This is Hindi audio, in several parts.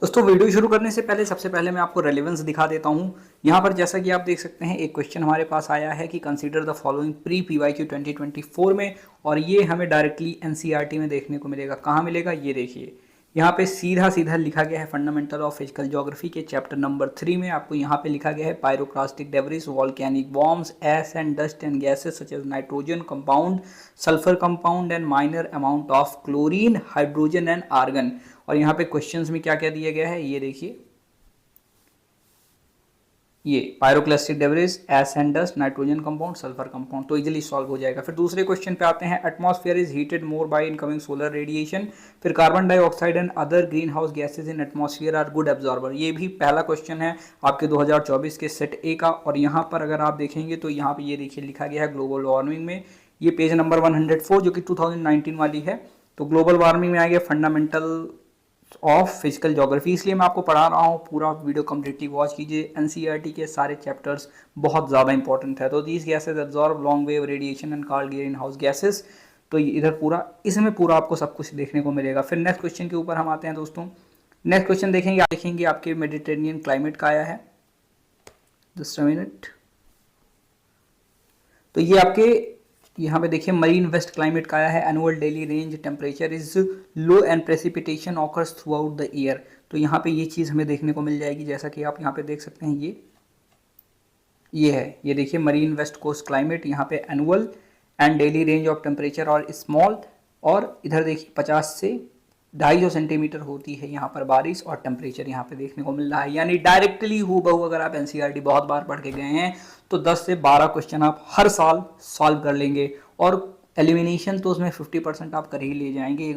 दोस्तों वीडियो शुरू करने से पहले सबसे पहले मैं आपको रेलेवेंस दिखा देता हूं। यहां पर जैसा कि आप देख सकते हैं एक क्वेश्चन हमारे पास आया है कि consider the following pre PYQ 2024 में, और ये हमें डायरेक्टली एनसीईआरटी में देखने को मिलेगा। कहाँ मिलेगा ये देखिए, यहाँ पे सीधा सीधा लिखा गया है फंडामेंटल ऑफ फिजिकल ज्योग्राफी के चैप्टर नंबर 3 में आपको यहाँ पे लिखा गया है pyroclastic debris, volcanic bombs, ash and dust and gases such as nitrogen compound, sulphur compound and minor amount of chlorine, hydrogen and argon. और यहाँ पे क्वेश्चंस में क्या क्या दिया गया है ये देखिए, ये pyroclastic debris, ash and dust, nitrogen compound, sulphur compound, तो इजीली सॉल्व हो जाएगा। फिर दूसरे क्वेश्चन पे आते हैं, atmosphere is heated more by incoming solar radiation. फिर carbon dioxide and other greenhouse gases in atmosphere are good absorber. ये भी पहला क्वेश्चन है आपके 2024 के सेट ए का। और यहाँ पर अगर आप देखेंगे तो यहाँ पे ये देखिए लिखा गया है ग्लोबल वार्मिंग में, ये पेज नंबर 104 जो कि 2019 वाली है। तो ग्लोबल वार्मिंग में आ गया फंडामेंटल ऑफ फिजिकल ज्योग्राफी, इसलिए मैं आपको पढ़ा रहा हूँ। पूरा वीडियो कम्प्लीटली वॉच कीजिए, एनसीईआरटी के सारे चैप्टर्स बहुत ज़्यादा इंपॉर्टेंट है। तो these gases absorb long wave radiation and called green house gases. तो इधर पूरा इसमें पूरा आपको सब कुछ देखने को मिलेगा। फिर नेक्स्ट क्वेश्चन के ऊपर हम आते हैं दोस्तों। नेक्स्ट क्वेश्चन देखेंगे आपके मेडिटेरेनियन क्लाइमेट का आया है, जस्ट अ मिनट। तो ये आपके यहाँ पे देखिए मरीन वेस्ट क्लाइमेट का आया है, annual daily range temperature is low and precipitation occurs through out the year. तो यहाँ पे ये चीज़ हमें देखने को मिल जाएगी, जैसा कि आप यहाँ पे देख सकते हैं ये है, ये देखिए मरीन वेस्ट कोस्ट क्लाइमेट, यहाँ पे annual and daily range of temperature और स्मॉल, और इधर देखिए 50 से 250 सेंटीमीटर होती है यहाँ पर बारिश, और टेम्परेचर यहाँ पे देखने को मिल रहा है। यानी डायरेक्टली हूबहू अगर आप एनसीईआरटी बहुत बार पढ़ के गए हैं तो 10 से 12 क्वेश्चन आप हर साल सॉल्व कर लेंगे, और एलिमिनेशन तो उसमें 50% आप कर ही ले जाएंगे,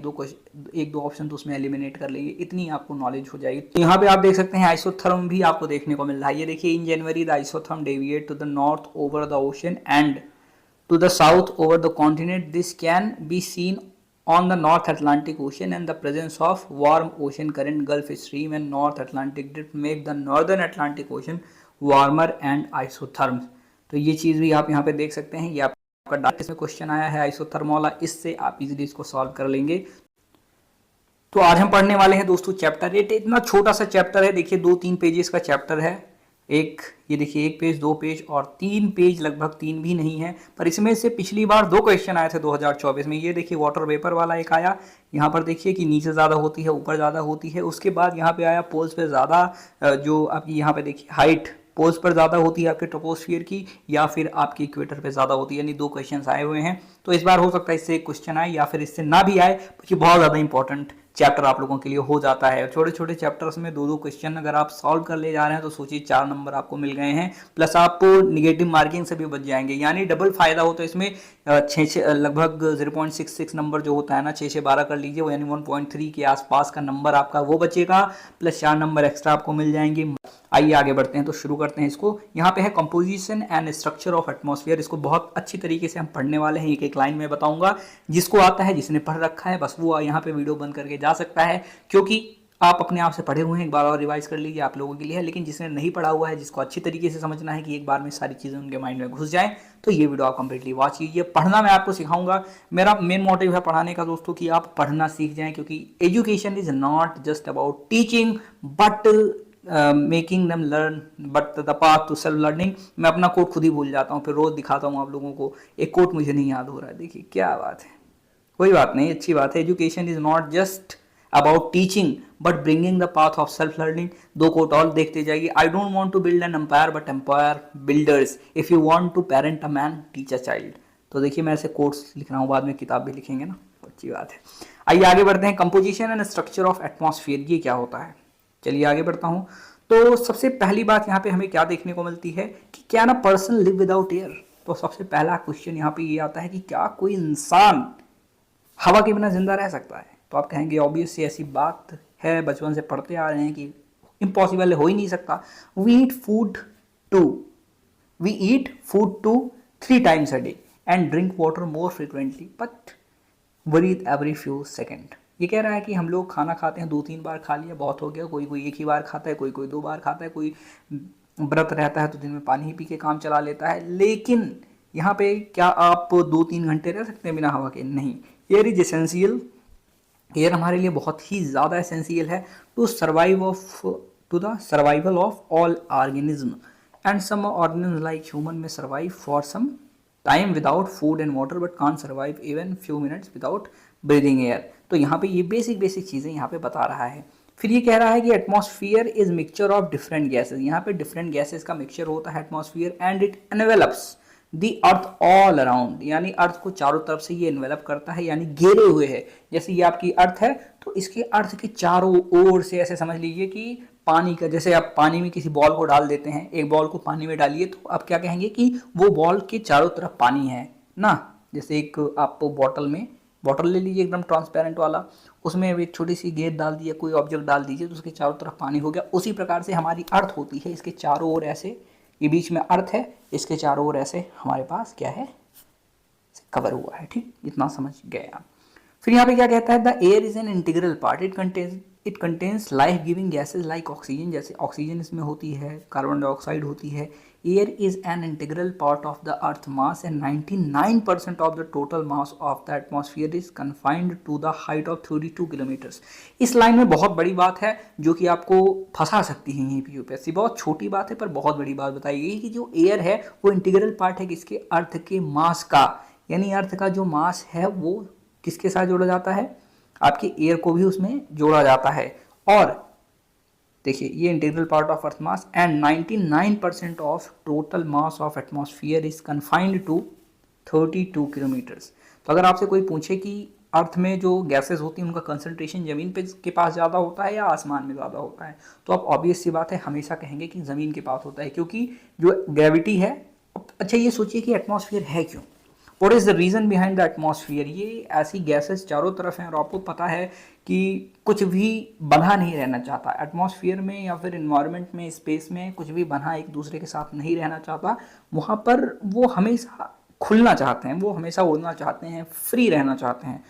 एक दो ऑप्शन तो उसमें एलिमिनेट कर लेंगे, इतनी आपको नॉलेज हो जाएगी। तो यहाँ पे आप देख सकते हैं आइसोथर्म भी आपको देखने को मिल रहा है। ये देखिए, in January the isotherm deviate to the north over the ocean and to the south over the continent. This can be seen on the North Atlantic Ocean, and the presence of warm ocean current, Gulf Stream and North Atlantic drift make the Northern Atlantic Ocean warmer and isotherms। तो ये चीज़ भी आप यहाँ पे देख सकते हैं, ये आपका डायरेक्ट इसमें क्वेश्चन आया है आइसोथर्म वाला, इससे आप इजीली इसको सॉल्व कर लेंगे। तो आज हम पढ़ने वाले हैं दोस्तों चैप्टर 8। इतना छोटा सा चैप्टर है, देखिए 2-3 पेजेस का चैप्टर है। ये देखिए 1 पेज, 2 पेज और 3 पेज, लगभग 3 भी नहीं है, पर इसमें से पिछली बार 2 क्वेश्चन आए थे 2024 में। ये देखिए वाटर वेपर वाला एक आया, यहाँ पर देखिए कि नीचे ज़्यादा होती है ऊपर ज़्यादा होती है। उसके बाद यहाँ पे आया पोल्स पे ज़्यादा, जो आपकी यहाँ पे देखिए हाइट पोल्स पर ज़्यादा होती है आपके ट्रोपोस्फियर की, या फिर आपकी इक्वेटर पे ज़्यादा होती है। यानी 2 क्वेश्चन आए हुए हैं। तो इस बार हो सकता है इससे एक क्वेश्चन आए या फिर इससे ना भी आए, क्योंकि बहुत ज़्यादा इंपॉर्टेंट चैप्टर आप लोगों के लिए हो जाता है। छोटे छोटे चैप्टर्स में 2-2 क्वेश्चन अगर आप सॉल्व कर ले जा रहे हैं तो सोचिए 4 नंबर आपको मिल गए हैं, प्लस आप निगेटिव मार्किंग से भी बच जाएंगे। यानी डबल फायदा हो। तो इसमें 6 लगभग 0.66 नंबर जो होता है ना, 6 से 12 कर लीजिए वो, यानी 1.3 के आसपास का नंबर आपका वो बचेगा, प्लस 4 नंबर एक्स्ट्रा आपको मिल जाएंगे। आइए आगे बढ़ते हैं, तो शुरू करते हैं इसको। यहाँ पे है composition and structure of atmosphere. इसको बहुत अच्छी तरीके से हम पढ़ने वाले हैं, एक एक लाइन में बताऊंगा। जिसको आता है, जिसने पढ़ रखा है, बस वो यहाँ पे वीडियो बंद करके जा सकता है, क्योंकि आप अपने आप से पढ़े हुए हैं। एक बार और रिवाइज कर लीजिए, आप लोगों के लिए है। लेकिन जिसने नहीं पढ़ा हुआ है, जिसको अच्छी तरीके से समझना है कि एक बार में सारी चीज़ें उनके माइंड में घुस जाएं, तो ये वीडियो आप कंप्लीटली वॉच कीजिए। पढ़ना मैं आपको सिखाऊंगा, मेरा मेन मोटिव है पढ़ाने का दोस्तों, कि आप पढ़ना सीख जाएं। क्योंकि education is not just about teaching but making them learn, but the path to self learning. मैं अपना कोट खुद ही भूल जाता हूँ, फिर रोज दिखाता हूँ आप लोगों को। एक कोट मुझे नहीं याद हो रहा है, देखिए क्या बात है। कोई बात नहीं, अच्छी बात है। Education is not just about teaching but bringing the path of self learning. 2 quote और देखते जाइए। I don't want to build an empire but empire builders. If you want to parent a man teach a child. तो देखिए मैं ऐसे कोट्स लिख रहा हूँ, बाद में किताब भी लिखेंगे ना, अच्छी बात है। आइए आगे बढ़ते हैं। Composition and structure of atmosphere, ये क्या होता है, चलिए आगे बढ़ता हूँ। तो सबसे पहली बात यहाँ पे हमें क्या देखने को मिलती है कि क्या ना पर्सन लिव विदाउट एयर। तो सबसे पहला क्वेश्चन यहाँ पे ये आता है कि क्या कोई इंसान हवा के बिना जिंदा रह सकता है। तो आप कहेंगे ऑब्वियस सी ऐसी बात है, बचपन से पढ़ते आ रहे हैं कि इम्पॉसिबल है, हो ही नहीं सकता। We eat food two 3 times a day and drink water more frequently but breathe every few second. ये कह रहा है कि हम लोग खाना खाते हैं, 2-3 बार खा लिया बहुत हो गया, कोई कोई 1 ही बार खाता है, कोई कोई 2 बार खाता है, कोई व्रत रहता है तो दिन में पानी ही पी के काम चला लेता है। लेकिन यहाँ पे क्या आप 2-3 घंटे रह सकते हैं बिना हवा के? नहीं। एयर इज एसेंशियल एयर हमारे लिए बहुत ही ज़्यादा एसेंशियल है to the survival of all organism, and some organism like human may survive for some time without food and water but can't survive even few minutes without breathing air. तो यहाँ पे ये बेसिक बेसिक चीज़ें यहाँ पे बता रहा है। फिर ये कह रहा है कि atmosphere is mixture of different gases, यहाँ पे डिफरेंट गैसेज का मिक्सचर होता है atmosphere, and it envelopes the earth all around, यानी अर्थ को चारों तरफ से ये इन्वेलप करता है, यानी घेरे हुए है। जैसे ये आपकी अर्थ है तो इसके अर्थ के चारों ओर से ऐसे समझ लीजिए कि पानी का, जैसे आप पानी में किसी बॉल को डाल देते हैं, एक बॉल को पानी में डालिए तो आप क्या कहेंगे कि वो बॉल के चारों तरफ पानी है ना। जैसे एक आप बॉटल ले लीजिए एकदम ट्रांसपेरेंट वाला, उसमें एक छोटी सी गेंद डाल दिया, कोई ऑब्जेक्ट डाल दीजिए तो उसके चारों तरफ पानी हो गया। उसी प्रकार से हमारी अर्थ होती है, इसके चारों ओर ऐसे, ये बीच में अर्थ है, इसके चारों ओर ऐसे हमारे पास क्या है, कवर हुआ है। ठीक, इतना समझ गए आप। फिर यहाँ पे क्या कहता है, the air is an integral part, it contains life giving gases like oxygen, जैसे ऑक्सीजन इसमें होती है, कार्बन डाइऑक्साइड होती है। Air is an integral part of the earth mass and 99% of the total mass of the atmosphere is confined to the height of 32 kilometres. इस लाइन में बहुत बड़ी बात है जो कि आपको फंसा सकती है यहीं यूपीएससी, बहुत छोटी बात है पर बहुत बड़ी बात बताई गई कि जो एयर है वो इंटीग्रल पार्ट है किसके, अर्थ के मास का, यानी अर्थ का जो मास है वो किसके साथ जोड़ा जाता है, आपके एयर को भी उसमें जोड़ा जाता है। और देखिए ये integral part of earth mass and 99% of total mass of atmosphere is confined to 32 kilometres. तो अगर आपसे कोई पूछे कि अर्थ में जो गैसेस होती हैं उनका कंसंट्रेशन ज़मीन पे के पास ज़्यादा होता है या आसमान में ज़्यादा होता है, तो आप ऑब्वियस सी बात है हमेशा कहेंगे कि ज़मीन के पास होता है, क्योंकि जो ग्रेविटी है। अच्छा ये सोचिए कि एटमॉस्फेयर है क्यों, what is the reason behind the atmosphere. ये ऐसी गैसेस चारों तरफ हैं और आपको पता है कि कुछ भी बना नहीं रहना चाहता एटमॉस्फेयर में या फिर इन्वायरमेंट में, स्पेस में, कुछ भी बना एक दूसरे के साथ नहीं रहना चाहता। वहाँ पर वो हमेशा खुलना चाहते हैं, वो हमेशा उड़ना चाहते हैं, फ्री रहना चाहते हैं।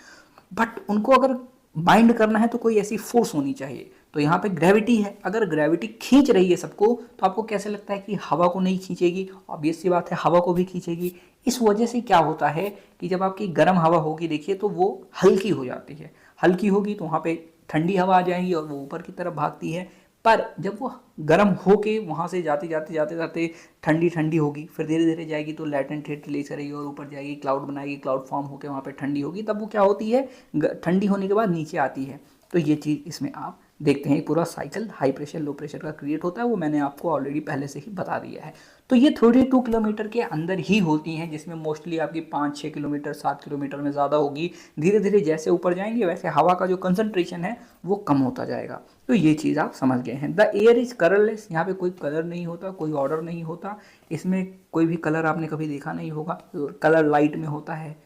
बट उनको अगर बाइंड करना है तो कोई ऐसी फोर्स होनी चाहिए। तो यहाँ पे ग्रेविटी है, अगर ग्रेविटी खींच रही है सबको तो आपको कैसे लगता है कि हवा को नहीं खींचेगी, ऑब्वियस सी बात है हवा को भी खींचेगी। इस वजह से क्या होता है कि जब आपकी गर्म हवा होगी देखिए तो वो हल्की हो जाती है, हल्की होगी तो वहाँ पे ठंडी हवा आ जाएगी और वो ऊपर की तरफ भागती है। पर जब वो गर्म होके वहाँ से जाते जाते जाते जाते ठंडी ठंडी होगी, फिर धीरे धीरे जाएगी तो लैटेंट हीट रिलीज करेगी और ऊपर जाएगी, क्लाउड बनाएगी, क्लाउड फॉर्म होकर वहाँ पे ठंडी होगी, तब वो क्या होती है, ठंडी होने के बाद नीचे आती है। तो ये चीज़ इसमें आप देखते हैं, पूरा cycle high pressure low pressure का क्रिएट होता है, वो मैंने आपको ऑलरेडी पहले से ही बता दिया है। तो ये 32 किलोमीटर के अंदर ही होती हैं, जिसमें मोस्टली आपकी 5-6 किलोमीटर 7 किलोमीटर में ज़्यादा होगी। धीरे धीरे जैसे ऊपर जाएंगे वैसे हवा का जो कंसंट्रेशन है वो कम होता जाएगा। तो ये चीज़ आप समझ गए हैं। द एयर इज कलरलेस, यहाँ पे कोई कलर नहीं होता, कोई ऑर्डर नहीं होता, इसमें कोई भी कलर आपने कभी देखा नहीं होगा। कलर लाइट में होता है,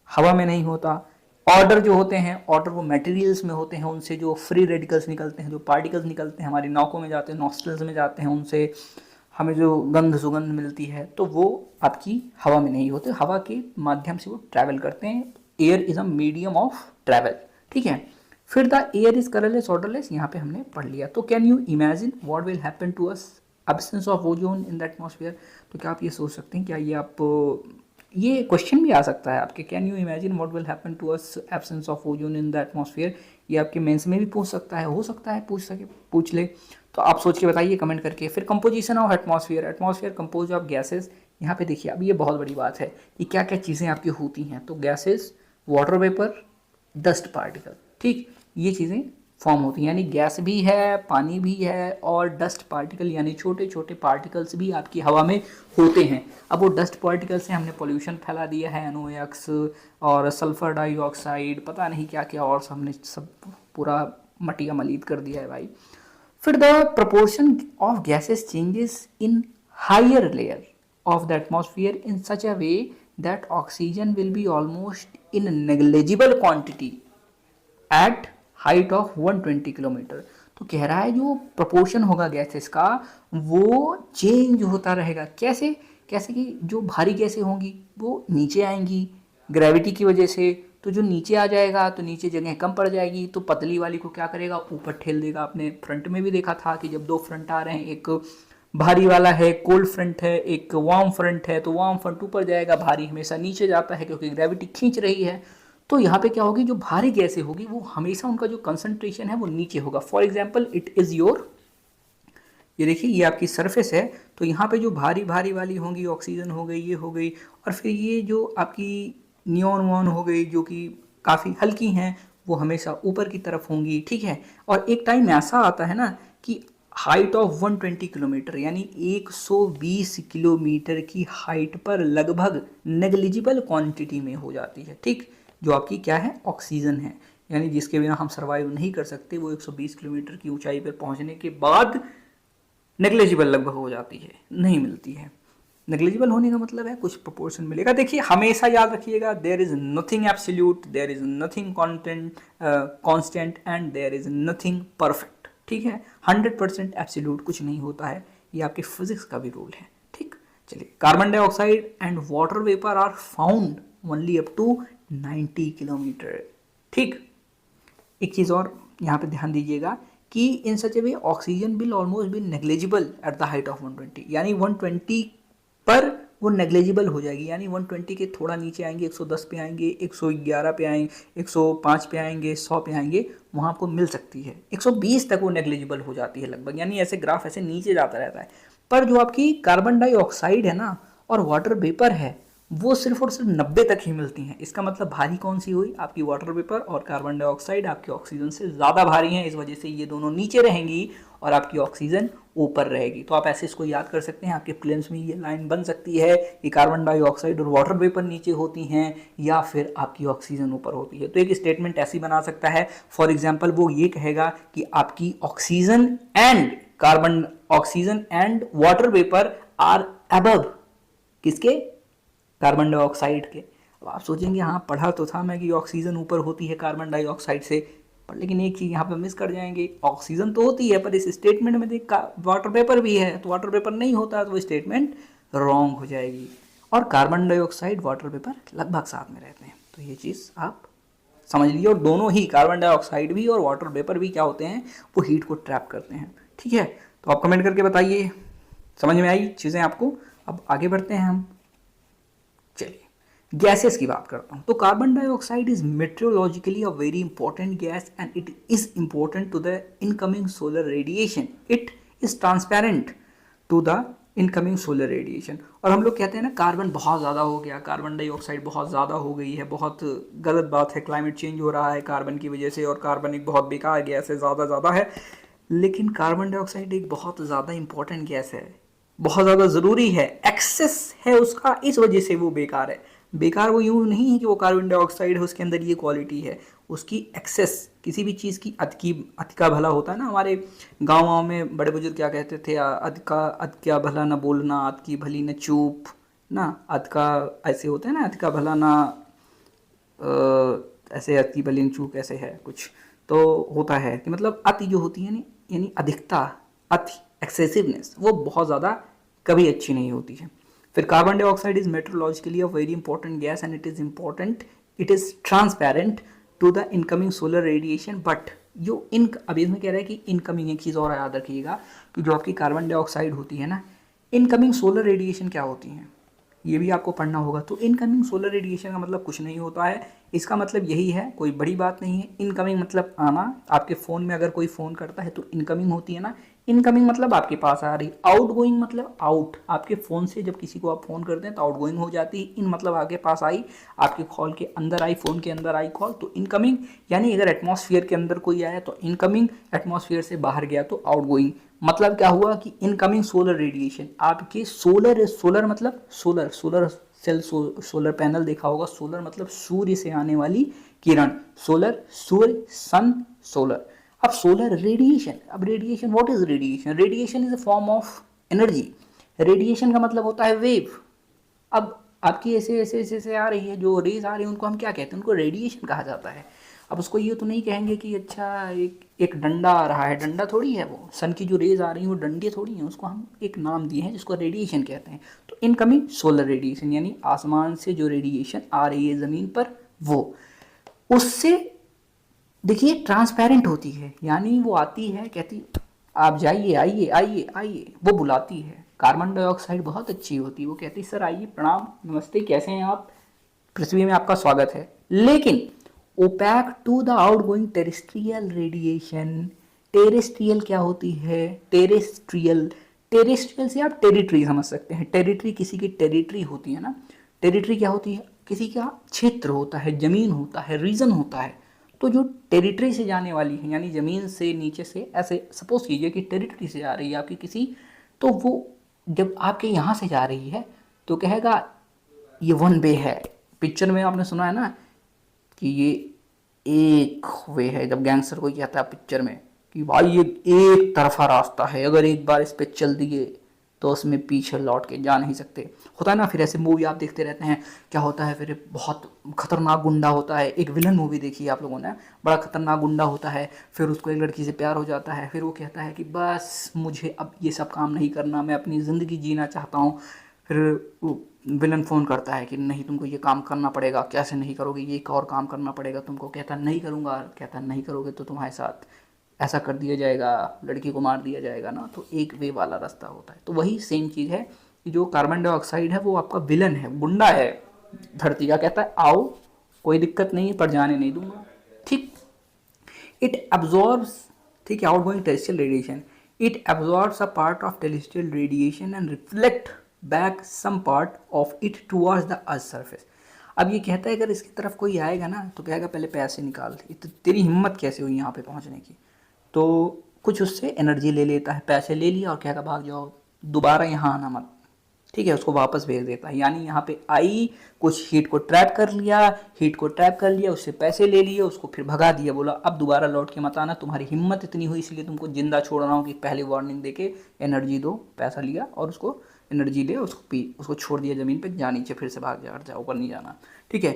हवा में नहीं होता। ऑर्डर जो होते हैं, ऑर्डर वो मटेरियल्स में होते हैं, उनसे जो फ्री रेडिकल्स निकलते हैं, जो पार्टिकल्स निकलते हैं हमारी नाकों में जाते हैं, नॉस्ट्रल्स में जाते हैं, उनसे हमें जो गंध सुगंध मिलती है तो वो आपकी हवा में नहीं होते, हवा के माध्यम से वो ट्रैवल करते हैं। Air is a medium of travel, ठीक है। फिर the air is colourless odourless, यहाँ पे हमने पढ़ लिया। तो can you imagine what will happen to us absence of ozone in the atmosphere. तो क्या आप ये सोच सकते हैं, क्या ये आप ये क्वेश्चन भी आ सकता है आपके, can you imagine what will happen to us absence of ozone in the atmosphere. ये आपके मेंस में भी पूछ सकता है, हो सकता है पूछ ले। तो आप सोच के बताइए कमेंट करके। फिर composition of atmosphere, atmosphere compose of gases. यहाँ पे देखिए अब ये बहुत बड़ी बात है कि क्या क्या चीज़ें आपकी होती हैं। तो gases, water vapour, dust particle, ठीक, ये चीज़ें फॉर्म होती हैं, यानी गैस भी है, पानी भी है और डस्ट पार्टिकल यानी छोटे छोटे पार्टिकल्स भी आपकी हवा में होते हैं। अब वो डस्ट पार्टिकल से हमने पोल्यूशन फैला दिया है, NOx और सल्फर डाइऑक्साइड, पता नहीं क्या क्या और हमने सब पूरा मटिया मलीद कर दिया है भाई। फिर the proportion of gases changes in higher layer of the atmosphere in such a way that oxygen will be almost in negligible quantity at height of 120 kilometre. तो कह रहा है जो प्रपोर्शन होगा गैसेस का वो चेंज होता रहेगा। कैसे कैसे कि जो भारी गैसें होंगी वो नीचे आएंगी ग्रेविटी की वजह से, तो जो नीचे आ जाएगा तो नीचे जगह कम पड़ जाएगी, तो पतली वाली को क्या करेगा, ऊपर ठेल देगा। आपने फ्रंट में भी देखा था कि जब दो फ्रंट आ रहे हैं, एक भारी वाला है कोल्ड फ्रंट है, एक वार्म फ्रंट है, तो वार्म फ्रंट ऊपर जाएगा, भारी हमेशा नीचे जाता है क्योंकि ग्रेविटी खींच रही है। तो यहाँ पे क्या होगी, जो भारी गैसें होगी वो हमेशा उनका जो कंसंट्रेशन है वो नीचे होगा। For example it is your, ये देखिए ये आपकी सरफेस है, तो यहाँ पे जो भारी भारी वाली होंगी, ऑक्सीजन हो गई, ये हो गई, और फिर ये जो आपकी नियॉन वॉन हो गई जो कि काफ़ी हल्की हैं, वो हमेशा ऊपर की तरफ होंगी, ठीक है। और एक टाइम ऐसा आता है ना कि हाइट ऑफ 120 किलोमीटर यानी 120 किलोमीटर की हाइट पर लगभग नेग्लिजिबल क्वांटिटी में हो जाती है, ठीक, जो आपकी क्या है, ऑक्सीजन है, यानी जिसके बिना हम सर्वाइव नहीं कर सकते, वो 120 किलोमीटर की ऊंचाई पर पहुंचने के बाद नेग्लिजिबल लगभग हो जाती है, नहीं मिलती है। नेग्लिजिबल होने का मतलब है कुछ प्रोपोर्शन मिलेगा। देखिए हमेशा याद रखिएगा, there is nothing absolute, there is nothing constant and there is nothing perfect, ठीक है। 100% एब्सोल्यूट कुछ नहीं होता है, ये आपके फिजिक्स का भी रूल है, ठीक। चलिए, carbon dioxide and water vapour are found only up to 90 kilometre, ठीक। एक चीज़ और यहाँ पे ध्यान दीजिएगा कि in such a way oxygen will almost be negligible at the height of 120, यानी 120 पर वो नेग्लिजिबल हो जाएगी, यानी 120 के थोड़ा नीचे आएंगे, 110 पे आएंगे, 111 पे आएंगे, 105 पे आएंगे, 100 पे आएंगे, वहाँ आपको मिल सकती है। 120 तक वो नेग्लिजिबल हो जाती है लगभग, यानी ऐसे ग्राफ ऐसे नीचे जाता रहता है। पर जो आपकी कार्बन डाइऑक्साइड है ना और वाटर वेपर है, वो सिर्फ और सिर्फ 90 तक ही मिलती हैं। इसका मतलब भारी कौन सी हुई, आपकी वाटर वेपर और कार्बन डाइऑक्साइड आपके ऑक्सीजन से ज़्यादा भारी हैं, इस वजह से ये दोनों नीचे रहेंगी और आपकी ऑक्सीजन ऊपर रहेगी। तो आप ऐसे इसको याद कर सकते हैं, आपके प्लेन्स में ये लाइन बन सकती है कि कार्बन डाइऑक्साइड और वाटर वेपर नीचे होती हैं या फिर आपकी ऑक्सीजन ऊपर होती है। तो एक स्टेटमेंट ऐसी बना सकता है, फॉर एग्जाम्पल वो ये कहेगा कि आपकी oxygen and water vapour are above किसके, कार्बन डाइऑक्साइड के। अब आप सोचेंगे हाँ पढ़ा तो था मैं कि ऑक्सीजन ऊपर होती है कार्बन डाइऑक्साइड से, पर लेकिन एक चीज़ यहाँ पे मिस कर जाएंगे, ऑक्सीजन तो होती है पर इस स्टेटमेंट में देख वाटर वेपर भी है, तो वाटर वेपर नहीं होता तो वो स्टेटमेंट रॉन्ग हो जाएगी। और कार्बन डाइऑक्साइड वाटर वेपर लगभग साथ में रहते हैं, तो ये चीज़ आप समझ लीजिए। और दोनों ही कार्बन डाइऑक्साइड भी और वाटर वेपर भी क्या होते हैं, वो हीट को ट्रैप करते हैं, ठीक है। तो आप कमेंट करके बताइए समझ में आई चीज़ें आपको। अब आगे बढ़ते हैं हम, चलिए गैसेस की बात करता हूँ। तो carbon dioxide is meteorologically a very important gas and it is important to the incoming solar radiation, it is transparent to the incoming solar radiation. और हम लोग कहते हैं ना कार्बन बहुत ज़्यादा हो गया, कार्बन डाइऑक्साइड बहुत ज़्यादा हो गई है, बहुत गलत बात है, क्लाइमेट चेंज हो रहा है कार्बन की वजह से और कार्बन एक बहुत बेकार गैस है, ज़्यादा है। लेकिन कार्बन डाइऑक्साइड एक बहुत ज़्यादा इंपॉर्टेंट गैस है, बहुत ज़्यादा ज़रूरी है, एक्सेस है उसका, इस वजह से वो बेकार है। बेकार वो यूँ नहीं है कि वो कार्बन डाइऑक्साइड है उसके अंदर ये क्वालिटी है, उसकी एक्सेस, किसी भी चीज़ की अति का भला होता है ना, हमारे गाँव में बड़े बुजुर्ग क्या कहते थे, अति का भला न बोलना, अति की भली न चूप ना, अति का ऐसे होता है ना, अति का भला ना ऐसे, अति की भली न चूप ऐसे है कुछ, तो होता है कि मतलब अति जो होती है ना, यानी अधिकता, अति एक्सेसिवनेस, वो बहुत ज़्यादा कभी अच्छी नहीं होती है। फिर carbon dioxide is meteorologically a very important gas and it is transparent to the incoming solar radiation, but जो अब इसमें कह रहा है कि इनकमिंग, एक चीज़ और याद रखिएगा कि जो आपकी कार्बन डाइऑक्साइड होती है ना, इनकमिंग सोलर रेडिएशन क्या होती हैं ये भी आपको पढ़ना होगा। तो इनकमिंग सोलर रेडिएशन का मतलब कुछ नहीं होता है, इसका मतलब यही है, कोई बड़ी बात नहीं है। इनकमिंग मतलब आना, आपके फ़ोन में अगर कोई फ़ोन करता है तो इनकमिंग होती है ना, इनकमिंग मतलब आपके पास आ रही। आउटगोइंग मतलब आउट, आपके फ़ोन से जब किसी को आप फ़ोन करते हैं तो आउटगोइंग हो जाती है। इन मतलब आपके पास आई, आपके कॉल के अंदर आई, फ़ोन के अंदर आई कॉल, तो इनकमिंग। यानी अगर एटमॉस्फेयर के अंदर कोई आया तो इनकमिंग, एटमॉस्फेयर से बाहर गया तो आउटगोइंग। मतलब क्या हुआ कि इनकमिंग सोलर रेडिएशन आपके सोलर मतलब सोलर सेल, सोलर पैनल देखा होगा, सोलर मतलब सूर्य से आने वाली किरण, सोलर सूर्य, सन, सोलर। अब सोलर रेडिएशन, अब radiation, what is radiation? Radiation is a form of energy. Radiation का मतलब होता है वेव। अब आपकी ऐसे आ रही है, जो रेज आ रही है उनको हम क्या कहते हैं? उनको रेडिएशन कहा जाता है। अब उसको ये तो नहीं कहेंगे कि अच्छा एक डंडा आ रहा है, डंडा थोड़ी है वो, सन की जो रेज आ रही हैं वो डंडे थोड़ी हैं, उसको हम एक नाम दिए हैं जिसको रेडिएशन कहते हैं। तो इनकमिंग सोलर रेडिएशन यानी आसमान से जो रेडिएशन आ रही है ज़मीन पर, वो उससे देखिए ट्रांसपेरेंट होती है, यानी वो आती है, कहती आप जाइए, आइए आइए आइए, वो बुलाती है। कार्बन डाइऑक्साइड बहुत अच्छी होती है, वो कहती सर आइए, प्रणाम, नमस्ते, कैसे हैं आप, पृथ्वी में आपका स्वागत है। लेकिन opaque to the outgoing terrestrial radiation. Terrestrial क्या होती है? टेरेस्ट्रियल, टेरेस्ट्रियल से आप टेरिटरी समझ सकते हैं। टेरिटरी किसी की टेरिटरी होती है ना। टेरिटरी क्या होती है? किसी का क्षेत्र होता है, जमीन होता है, रीजन होता है। तो जो टेरिटरी से जाने वाली है, यानी जमीन से नीचे से, ऐसे सपोज कीजिए कि टेरिटरी से जा रही है आपकी किसी, तो वो जब आपके यहाँ से जा रही है तो कहेगा ये वन वे है। पिक्चर में आपने सुना है ना कि ये एक वे है, जब गैंगस्टर कोई कहता है पिक्चर में कि भाई ये एक तरफा रास्ता है, अगर एक बार इस पे चल दिए तो उसमें पीछे लौट के जा नहीं सकते। होता है ना, फिर ऐसे मूवी आप देखते रहते हैं, क्या होता है फिर बहुत खतरनाक गुंडा होता है। एक विलन मूवी देखी है आप लोगों ने, बड़ा खतरनाक गुंडा होता है, फिर उसको एक लड़की से प्यार हो जाता है, फिर वो कहता है कि बस मुझे अब ये सब काम नहीं करना, मैं अपनी ज़िंदगी जीना चाहता हूँ। फिर वो विलन फ़ोन करता है कि नहीं तुमको ये काम करना पड़ेगा। कैसे नहीं करोगे? ये एक और काम करना पड़ेगा तुमको। कहता नहीं करूँगा। कहता नहीं करोगे तो तुम्हारे साथ ऐसा कर दिया जाएगा, लड़की को मार दिया जाएगा ना। तो एक वे वाला रास्ता होता है। तो वही सेम चीज़ है कि जो कार्बन डाइऑक्साइड है वो आपका विलन है, गुंडा है धरती का। कहता है आओ कोई दिक्कत नहीं है पर जाने नहीं दूंगा। ठीक। इट एब्जॉर्ब्स, ठीक है, outgoing terrestrial radiation. It absorbs a part of terrestrial radiation and reflect back some part of it towards the earth surface. अब ये कहता है अगर इसकी तरफ कोई आएगा ना तो कहेगा पहले पैसे निकाल, तेरी हिम्मत कैसे हुई यहाँ पे पहुँचने की। तो कुछ उससे एनर्जी ले लेता है, पैसे ले लिया और कहेगा भाग जाओ, दोबारा यहाँ आना मत। ठीक है, उसको वापस भेज देता है। यानी यहाँ पे आई, कुछ हीट को ट्रैप कर लिया, हीट को ट्रैप कर लिया, उससे पैसे ले लिए, उसको फिर भगा दिया, बोला अब दोबारा लौट के मत आना, तुम्हारी हिम्मत इतनी हुई इसलिए तुमको जिंदा छोड़ रहा हूँ कि पहले वार्निंग देके एनर्जी दो। पैसा लिया और उसको एनर्जी दे, उसको पी, उसको छोड़ दिया ज़मीन पे, जा नीचे फिर से भाग जा, जा ऊपर नहीं जाना। ठीक है,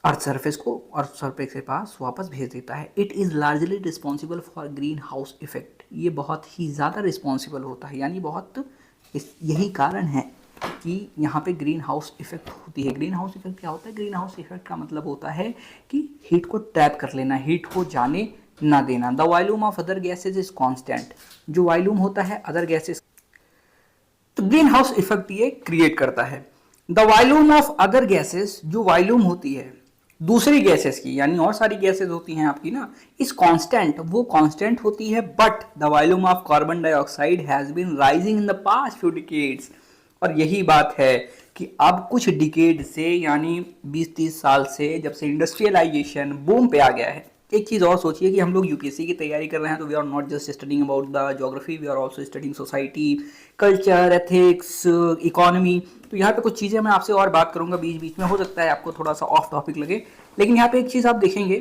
अर्थ सरफेस को, अर्थ सरफेस के पास वापस भेज देता है। It is largely responsible for green house effect. ये बहुत ही ज़्यादा रिस्पॉन्सिबल होता है, यानी बहुत यही कारण है कि यहाँ पे ग्रीन हाउस इफेक्ट होती है। ग्रीन हाउस इफेक्ट क्या होता है? ग्रीन हाउस इफेक्ट का मतलब होता है कि हीट को ट्रैप कर लेना, हीट को जाने ना देना। The volume of other gases is constant. जो वॉल्यूम होता है अदर गैसेज, तो ग्रीन हाउस इफेक्ट ये क्रिएट करता है। The volume of other gases, जो वॉल्यूम होती है दूसरी गैसेस की, यानी और सारी गैसेस होती हैं आपकी ना, इस कांस्टेंट, वो कांस्टेंट होती है। But the volume of carbon dioxide has been rising in the past few decades. और यही बात है कि अब कुछ डिकेड से, यानी 20-30 साल से, जब से इंडस्ट्रियलाइजेशन बूम पे आ गया है। एक चीज़ और सोचिए कि हम लोग यूपीएससी की तैयारी कर रहे हैं तो we are not just studying about the geography, we are also studying society, culture, ethics, economy. तो यहाँ पे कुछ चीज़ें मैं आपसे और बात करूँगा बीच बीच में, हो सकता है आपको थोड़ा सा ऑफ टॉपिक लगे, लेकिन यहाँ पे एक चीज़ आप देखेंगे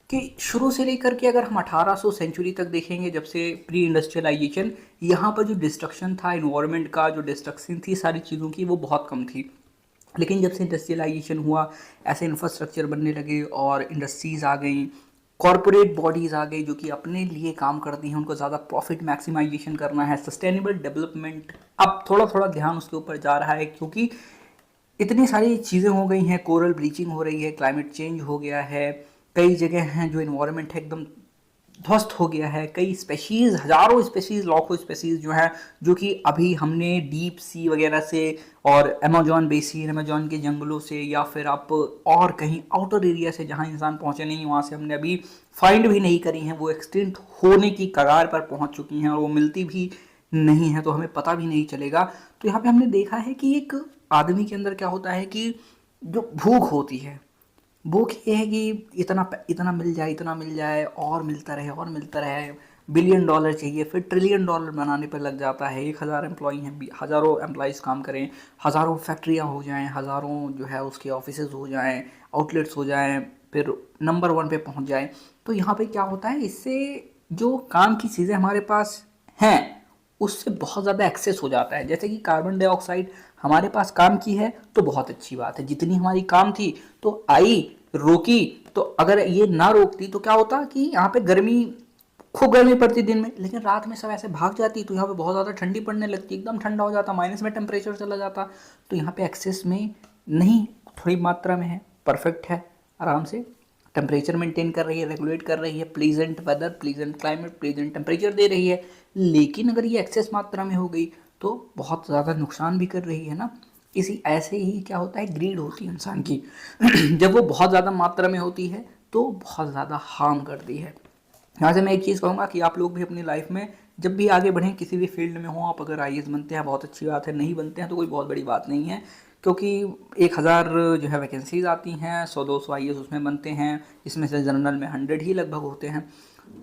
कि शुरू से लेकर के अगर हम 1800 सेंचुरी तक देखेंगे, जब से प्री इंडस्ट्रियलाइजेशन, यहाँ पर जो डिस्ट्रक्शन था इन्वायरमेंट का, जो डिस्ट्रक्शन थी सारी चीज़ों की, वो बहुत कम थी। लेकिन जब से इंडस्ट्रियलाइजेशन हुआ, ऐसे इंफ्रास्ट्रक्चर बनने लगे और इंडस्ट्रीज़ आ गई, कॉरपोरेट बॉडीज़ आ गई जो कि अपने लिए काम करती हैं, उनको ज़्यादा प्रॉफिट मैक्सिमाइजेशन करना है, सस्टेनेबल डेवलपमेंट। अब थोड़ा थोड़ा ध्यान उसके ऊपर जा रहा है क्योंकि इतनी सारी चीज़ें हो गई हैं, कोरल ब्लीचिंग हो रही है, क्लाइमेट चेंज हो गया है, कई जगह हैं जो इन्वायरमेंट है एकदम ध्वस्त हो गया है, कई स्पेशीज़, हज़ारों स्पेशीज़, लाखों स्पेशीज़ जो हैं, जो कि अभी हमने डीप सी वगैरह से और अमेजॉन बेसिन, अमेजॉन के जंगलों से, या फिर आप और कहीं आउटर एरिया से जहाँ इंसान पहुँचे नहीं, वहाँ से हमने अभी फाइंड भी नहीं करी हैं। वो एक्सटिंक्ट होने की कगार पर पहुँच चुकी हैं और वो मिलती भी नहीं है, तो हमें पता भी नहीं चलेगा। तो यहाँ पे हमने देखा है कि एक आदमी के अंदर क्या होता है कि जो भूख होती है, भूख ये है कि इतना इतना मिल जाए, इतना मिल जाए, और मिलता रहे और मिलता रहे, बिलियन डॉलर चाहिए, फिर ट्रिलियन डॉलर बनाने पर लग जाता है। 1000 एम्प्लॉई हैं, हज़ारों एम्प्लॉइज़ काम करें, हज़ारों फैक्ट्रियाँ हो जाएं, हज़ारों जो है उसके ऑफिसेज हो जाएं, आउटलेट्स हो जाएं, फिर नंबर 1 पे पहुंच जाएं। तो यहाँ पे क्या होता है, इससे जो काम की चीज़ें हमारे पास हैं उससे बहुत ज़्यादा एक्सेस हो जाता है। जैसे कि कार्बन डाइऑक्साइड हमारे पास काम की है तो बहुत अच्छी बात है, जितनी हमारी काम थी तो आई, रोकी। तो अगर ये ना रोकती तो क्या होता कि यहाँ पे गर्मी, खूब गर्मी पड़ती दिन में, लेकिन रात में सब ऐसे भाग जाती तो यहाँ पे बहुत ज़्यादा ठंडी पड़ने लगती, एकदम ठंडा हो जाता, माइनस में टेम्परेचर चला जाता। तो यहाँ पे एक्सेस में नहीं, थोड़ी मात्रा में है, परफेक्ट है, आराम से टेम्परेचर मेंटेन कर रही है, रेगुलेट कर रही है, pleasant weather, pleasant climate, pleasant temperature दे रही है। लेकिन अगर ये एक्सेस मात्रा में हो गई तो बहुत ज़्यादा नुकसान भी कर रही है ना। इसी ऐसे ही क्या होता है, ग्रीड होती है इंसान की जब वो बहुत ज़्यादा मात्रा में होती है तो बहुत ज़्यादा हार्म करती है। यहाँ से मैं एक चीज़ कहूँगा कि आप लोग भी अपनी लाइफ में जब भी आगे बढ़ें, किसी भी फील्ड में हो, आप अगर आईएएस बनते हैं बहुत अच्छी बात है, नहीं बनते हैं तो कोई बहुत बड़ी बात नहीं है, क्योंकि 1000 जो है वैकेंसीज आती हैं, 100-200 आईएएस उसमें बनते हैं, इसमें से जनरल में 100 ही लगभग होते हैं।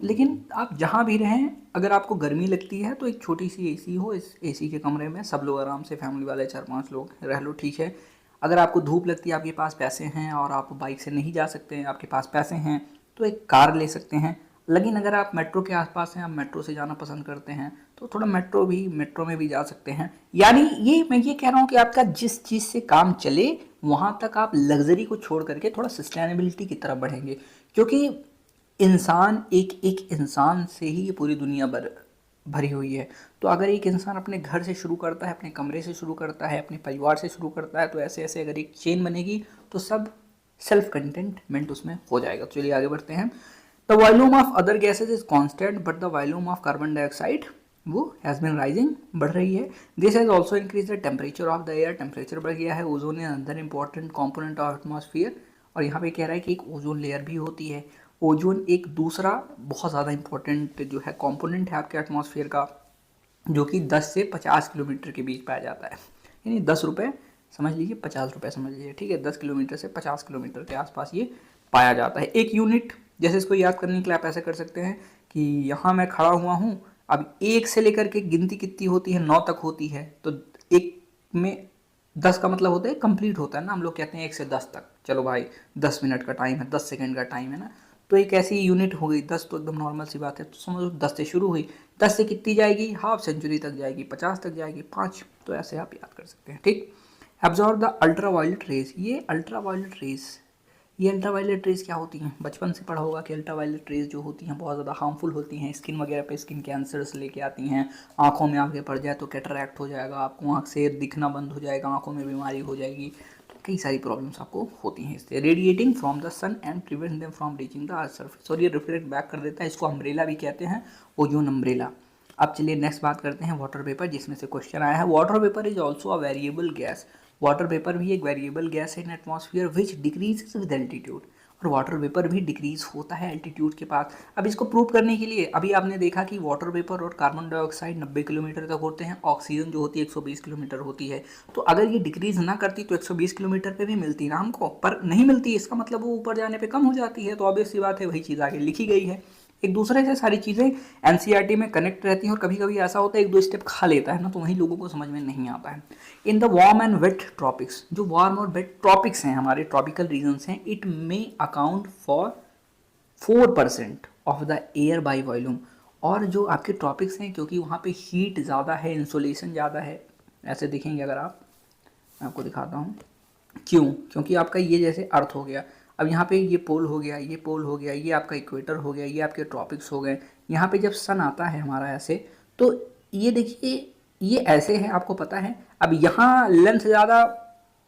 लेकिन आप जहाँ भी रहें, अगर आपको गर्मी लगती है तो एक छोटी सी एसी हो, इस एसी के कमरे में सब लोग आराम से, फैमिली वाले 4-5 लोग रह लो, ठीक है। अगर आपको धूप लगती है, आपके पास पैसे हैं और आप बाइक से नहीं जा सकते हैं, आपके पास पैसे हैं तो एक कार ले सकते हैं। लेकिन अगर आप मेट्रो के आसपास हैं, आप मेट्रो से जाना पसंद करते हैं तो थोड़ा मेट्रो में भी जा सकते हैं। यानी ये मैं ये कह रहा हूँ कि आपका जिस चीज़ से काम चले वहाँ तक आप लग्जरी को छोड़ करके थोड़ा सस्टेनेबिलिटी की तरफ बढ़ेंगे, क्योंकि इंसान एक एक इंसान से ही ये पूरी दुनिया भरी हुई है। तो अगर एक इंसान अपने घर से शुरू करता है, अपने कमरे से शुरू करता है, अपने परिवार से शुरू करता है, तो ऐसे ऐसे अगर एक चेन बनेगी तो सब सेल्फ कंटेनमेंट उसमें हो जाएगा। तो चलिए आगे बढ़ते हैं। The volume of other gases is constant but the volume of carbon dioxide वो हैज़ बिन राइजिंग, बढ़ रही है। This has also increase the temperature of the air, temperature बढ़ गया है। ओजोन इज अंदर इंपॉर्टेंट कॉम्पोनेंट ऑफ एटमॉस्फेयर, और यहाँ पे कह रहा है कि एक ओजोन लेयर भी होती है। ओजोन एक दूसरा बहुत ज़्यादा इंपॉर्टेंट जो है कॉम्पोनेंट है आपके एटमॉस्फेयर का, जो कि 10 से 50 किलोमीटर के बीच पाया जाता है। यानी 10 रुपये समझ लीजिए, 50 रुपये समझ लीजिए, ठीक है। 10 किलोमीटर से 50 किलोमीटर के आसपास ये पाया जाता है। एक यूनिट, जैसे इसको याद करने के लिए आप ऐसे कर सकते हैं कि यहाँ मैं खड़ा हुआ हूँ, अब 1 से लेकर के गिनती कितनी होती है, 9 तक होती है। तो 1 में 10 का मतलब होता है कंप्लीट होता है ना, हम लोग कहते हैं 1 से 10 तक। चलो भाई 10 मिनट का टाइम है, 10 सेकंड का टाइम है ना, तो एक ऐसी यूनिट हो गई। 10 तो एकदम नॉर्मल सी बात है, तो समझो 10 से शुरू हुई, 10 से कितनी जाएगी, हाफ सेंचुरी तक जाएगी, 50 तक जाएगी, 5। तो ऐसे आप याद कर सकते हैं, ठीक। Absorb the ultraviolet rays, ये अल्ट्रा वायलेट रेज, ये अल्ट्रा वायलेट रेज क्या होती हैं, बचपन से पढ़ा होगा कि अल्ट्रा वायलेट रेज जो होती हैं बहुत ज़्यादा हार्मफुल होती हैं, स्किन वगैरह पे स्किन कैंसर्स लेके आती हैं, आंखों में आगे पड़ जाए तो कैटरैक्ट हो जाएगा, आपको आंख से दिखना बंद हो जाएगा, आंखों में बीमारी हो जाएगी, तो कई सारी प्रॉब्लम्स आपको होती हैं इससे। Radiating from the sun and prevent them from reaching the earth surface, और ये रिफ्लेक्ट बैक कर देता है, इसको अम्ब्रेला भी कहते हैं, ओजोन अम्ब्रेला। अब चलिए नेक्स्ट बात करते हैं वाटर वेपर, जिसमें से क्वेश्चन आया है। Water vapour is also a variable gas, water vapour भी एक वेरिएबल गैस है इन atmosphere which decrease with altitude, और वाटर वेपर भी डिक्रीज होता है एल्टीट्यूड के पास। अब इसको प्रूव करने के लिए अभी आपने देखा कि वाटर वेपर और कार्बन डाइऑक्साइड 90 किलोमीटर तक होते हैं, ऑक्सीजन जो होती है 120 किलोमीटर होती है। तो अगर ये डिक्रीज ना करती तो 120 किलोमीटर पे भी मिलती ना हमको, पर नहीं मिलती, इसका मतलब वो ऊपर जाने पे कम हो जाती है। तो ऑब्वियस सी बात है, वही चीज़ आगे लिखी गई है। एक दूसरे से सारी चीज़ें एनसीईआरटी में कनेक्ट रहती हैं, और कभी कभी ऐसा होता है 1-2 स्टेप खा लेता है ना, तो वही लोगों को समझ में नहीं आता है। In the warm and wet tropics, जो वार्म और वेट ट्रॉपिक्स हैं, हमारे ट्रॉपिकल रीजन्स हैं, it may account for 4% of the air by volume, और जो आपके ट्रॉपिक्स हैं क्योंकि वहाँ पे हीट ज़्यादा है, इंसोलेशन ज़्यादा है, ऐसे देखेंगे अगर आप, मैं आपको दिखाता हूँ क्यों, क्योंकि आपका ये जैसे अर्थ हो गया, अब यहाँ पे ये पोल हो गया, ये पोल हो गया, ये आपका इक्वेटर हो गया, ये आपके ट्रॉपिक्स हो गए। यहाँ पे जब सन आता है हमारा ऐसे, तो ये देखिए ये ऐसे है, आपको पता है। अब यहाँ लेंथ ज़्यादा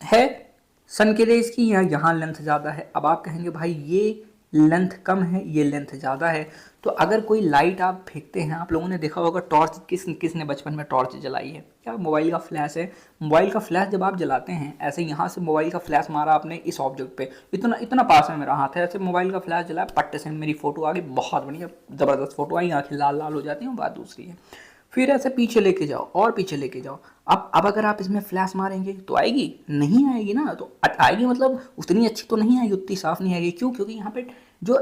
है सन के रेज की, यहाँ लेंथ ज़्यादा है। अब आप कहेंगे भाई ये लेंथ कम है, ये लेंथ ज़्यादा है। तो अगर कोई लाइट आप फेंकते हैं, आप लोगों ने देखा होगा टॉर्च, किसने बचपन में टॉर्च जलाई है, क्या मोबाइल का फ्लैश है। मोबाइल का फ्लैश जब आप जलाते हैं, ऐसे यहाँ से मोबाइल का फ्लैश मारा आपने इस ऑब्जेक्ट पे, इतना इतना पास में मेरा हाथ है, ऐसे मोबाइल का फ्लैश जलाया, पट्टे से मेरी फोटो आ गई, बहुत बढ़िया ज़बरदस्त फोटो आई, आँखें लाल लाल हो जाती हैं, बात दूसरी है। फिर ऐसे पीछे लेके जाओ और पीछे लेके जाओ, अब अगर आप इसमें फ्लैश मारेंगे तो आएगी, नहीं आएगी ना। तो आएगी मतलब उतनी अच्छी तो नहीं आएगी, उतनी साफ नहीं आएगी। क्यों? क्योंकि यहाँ पे जो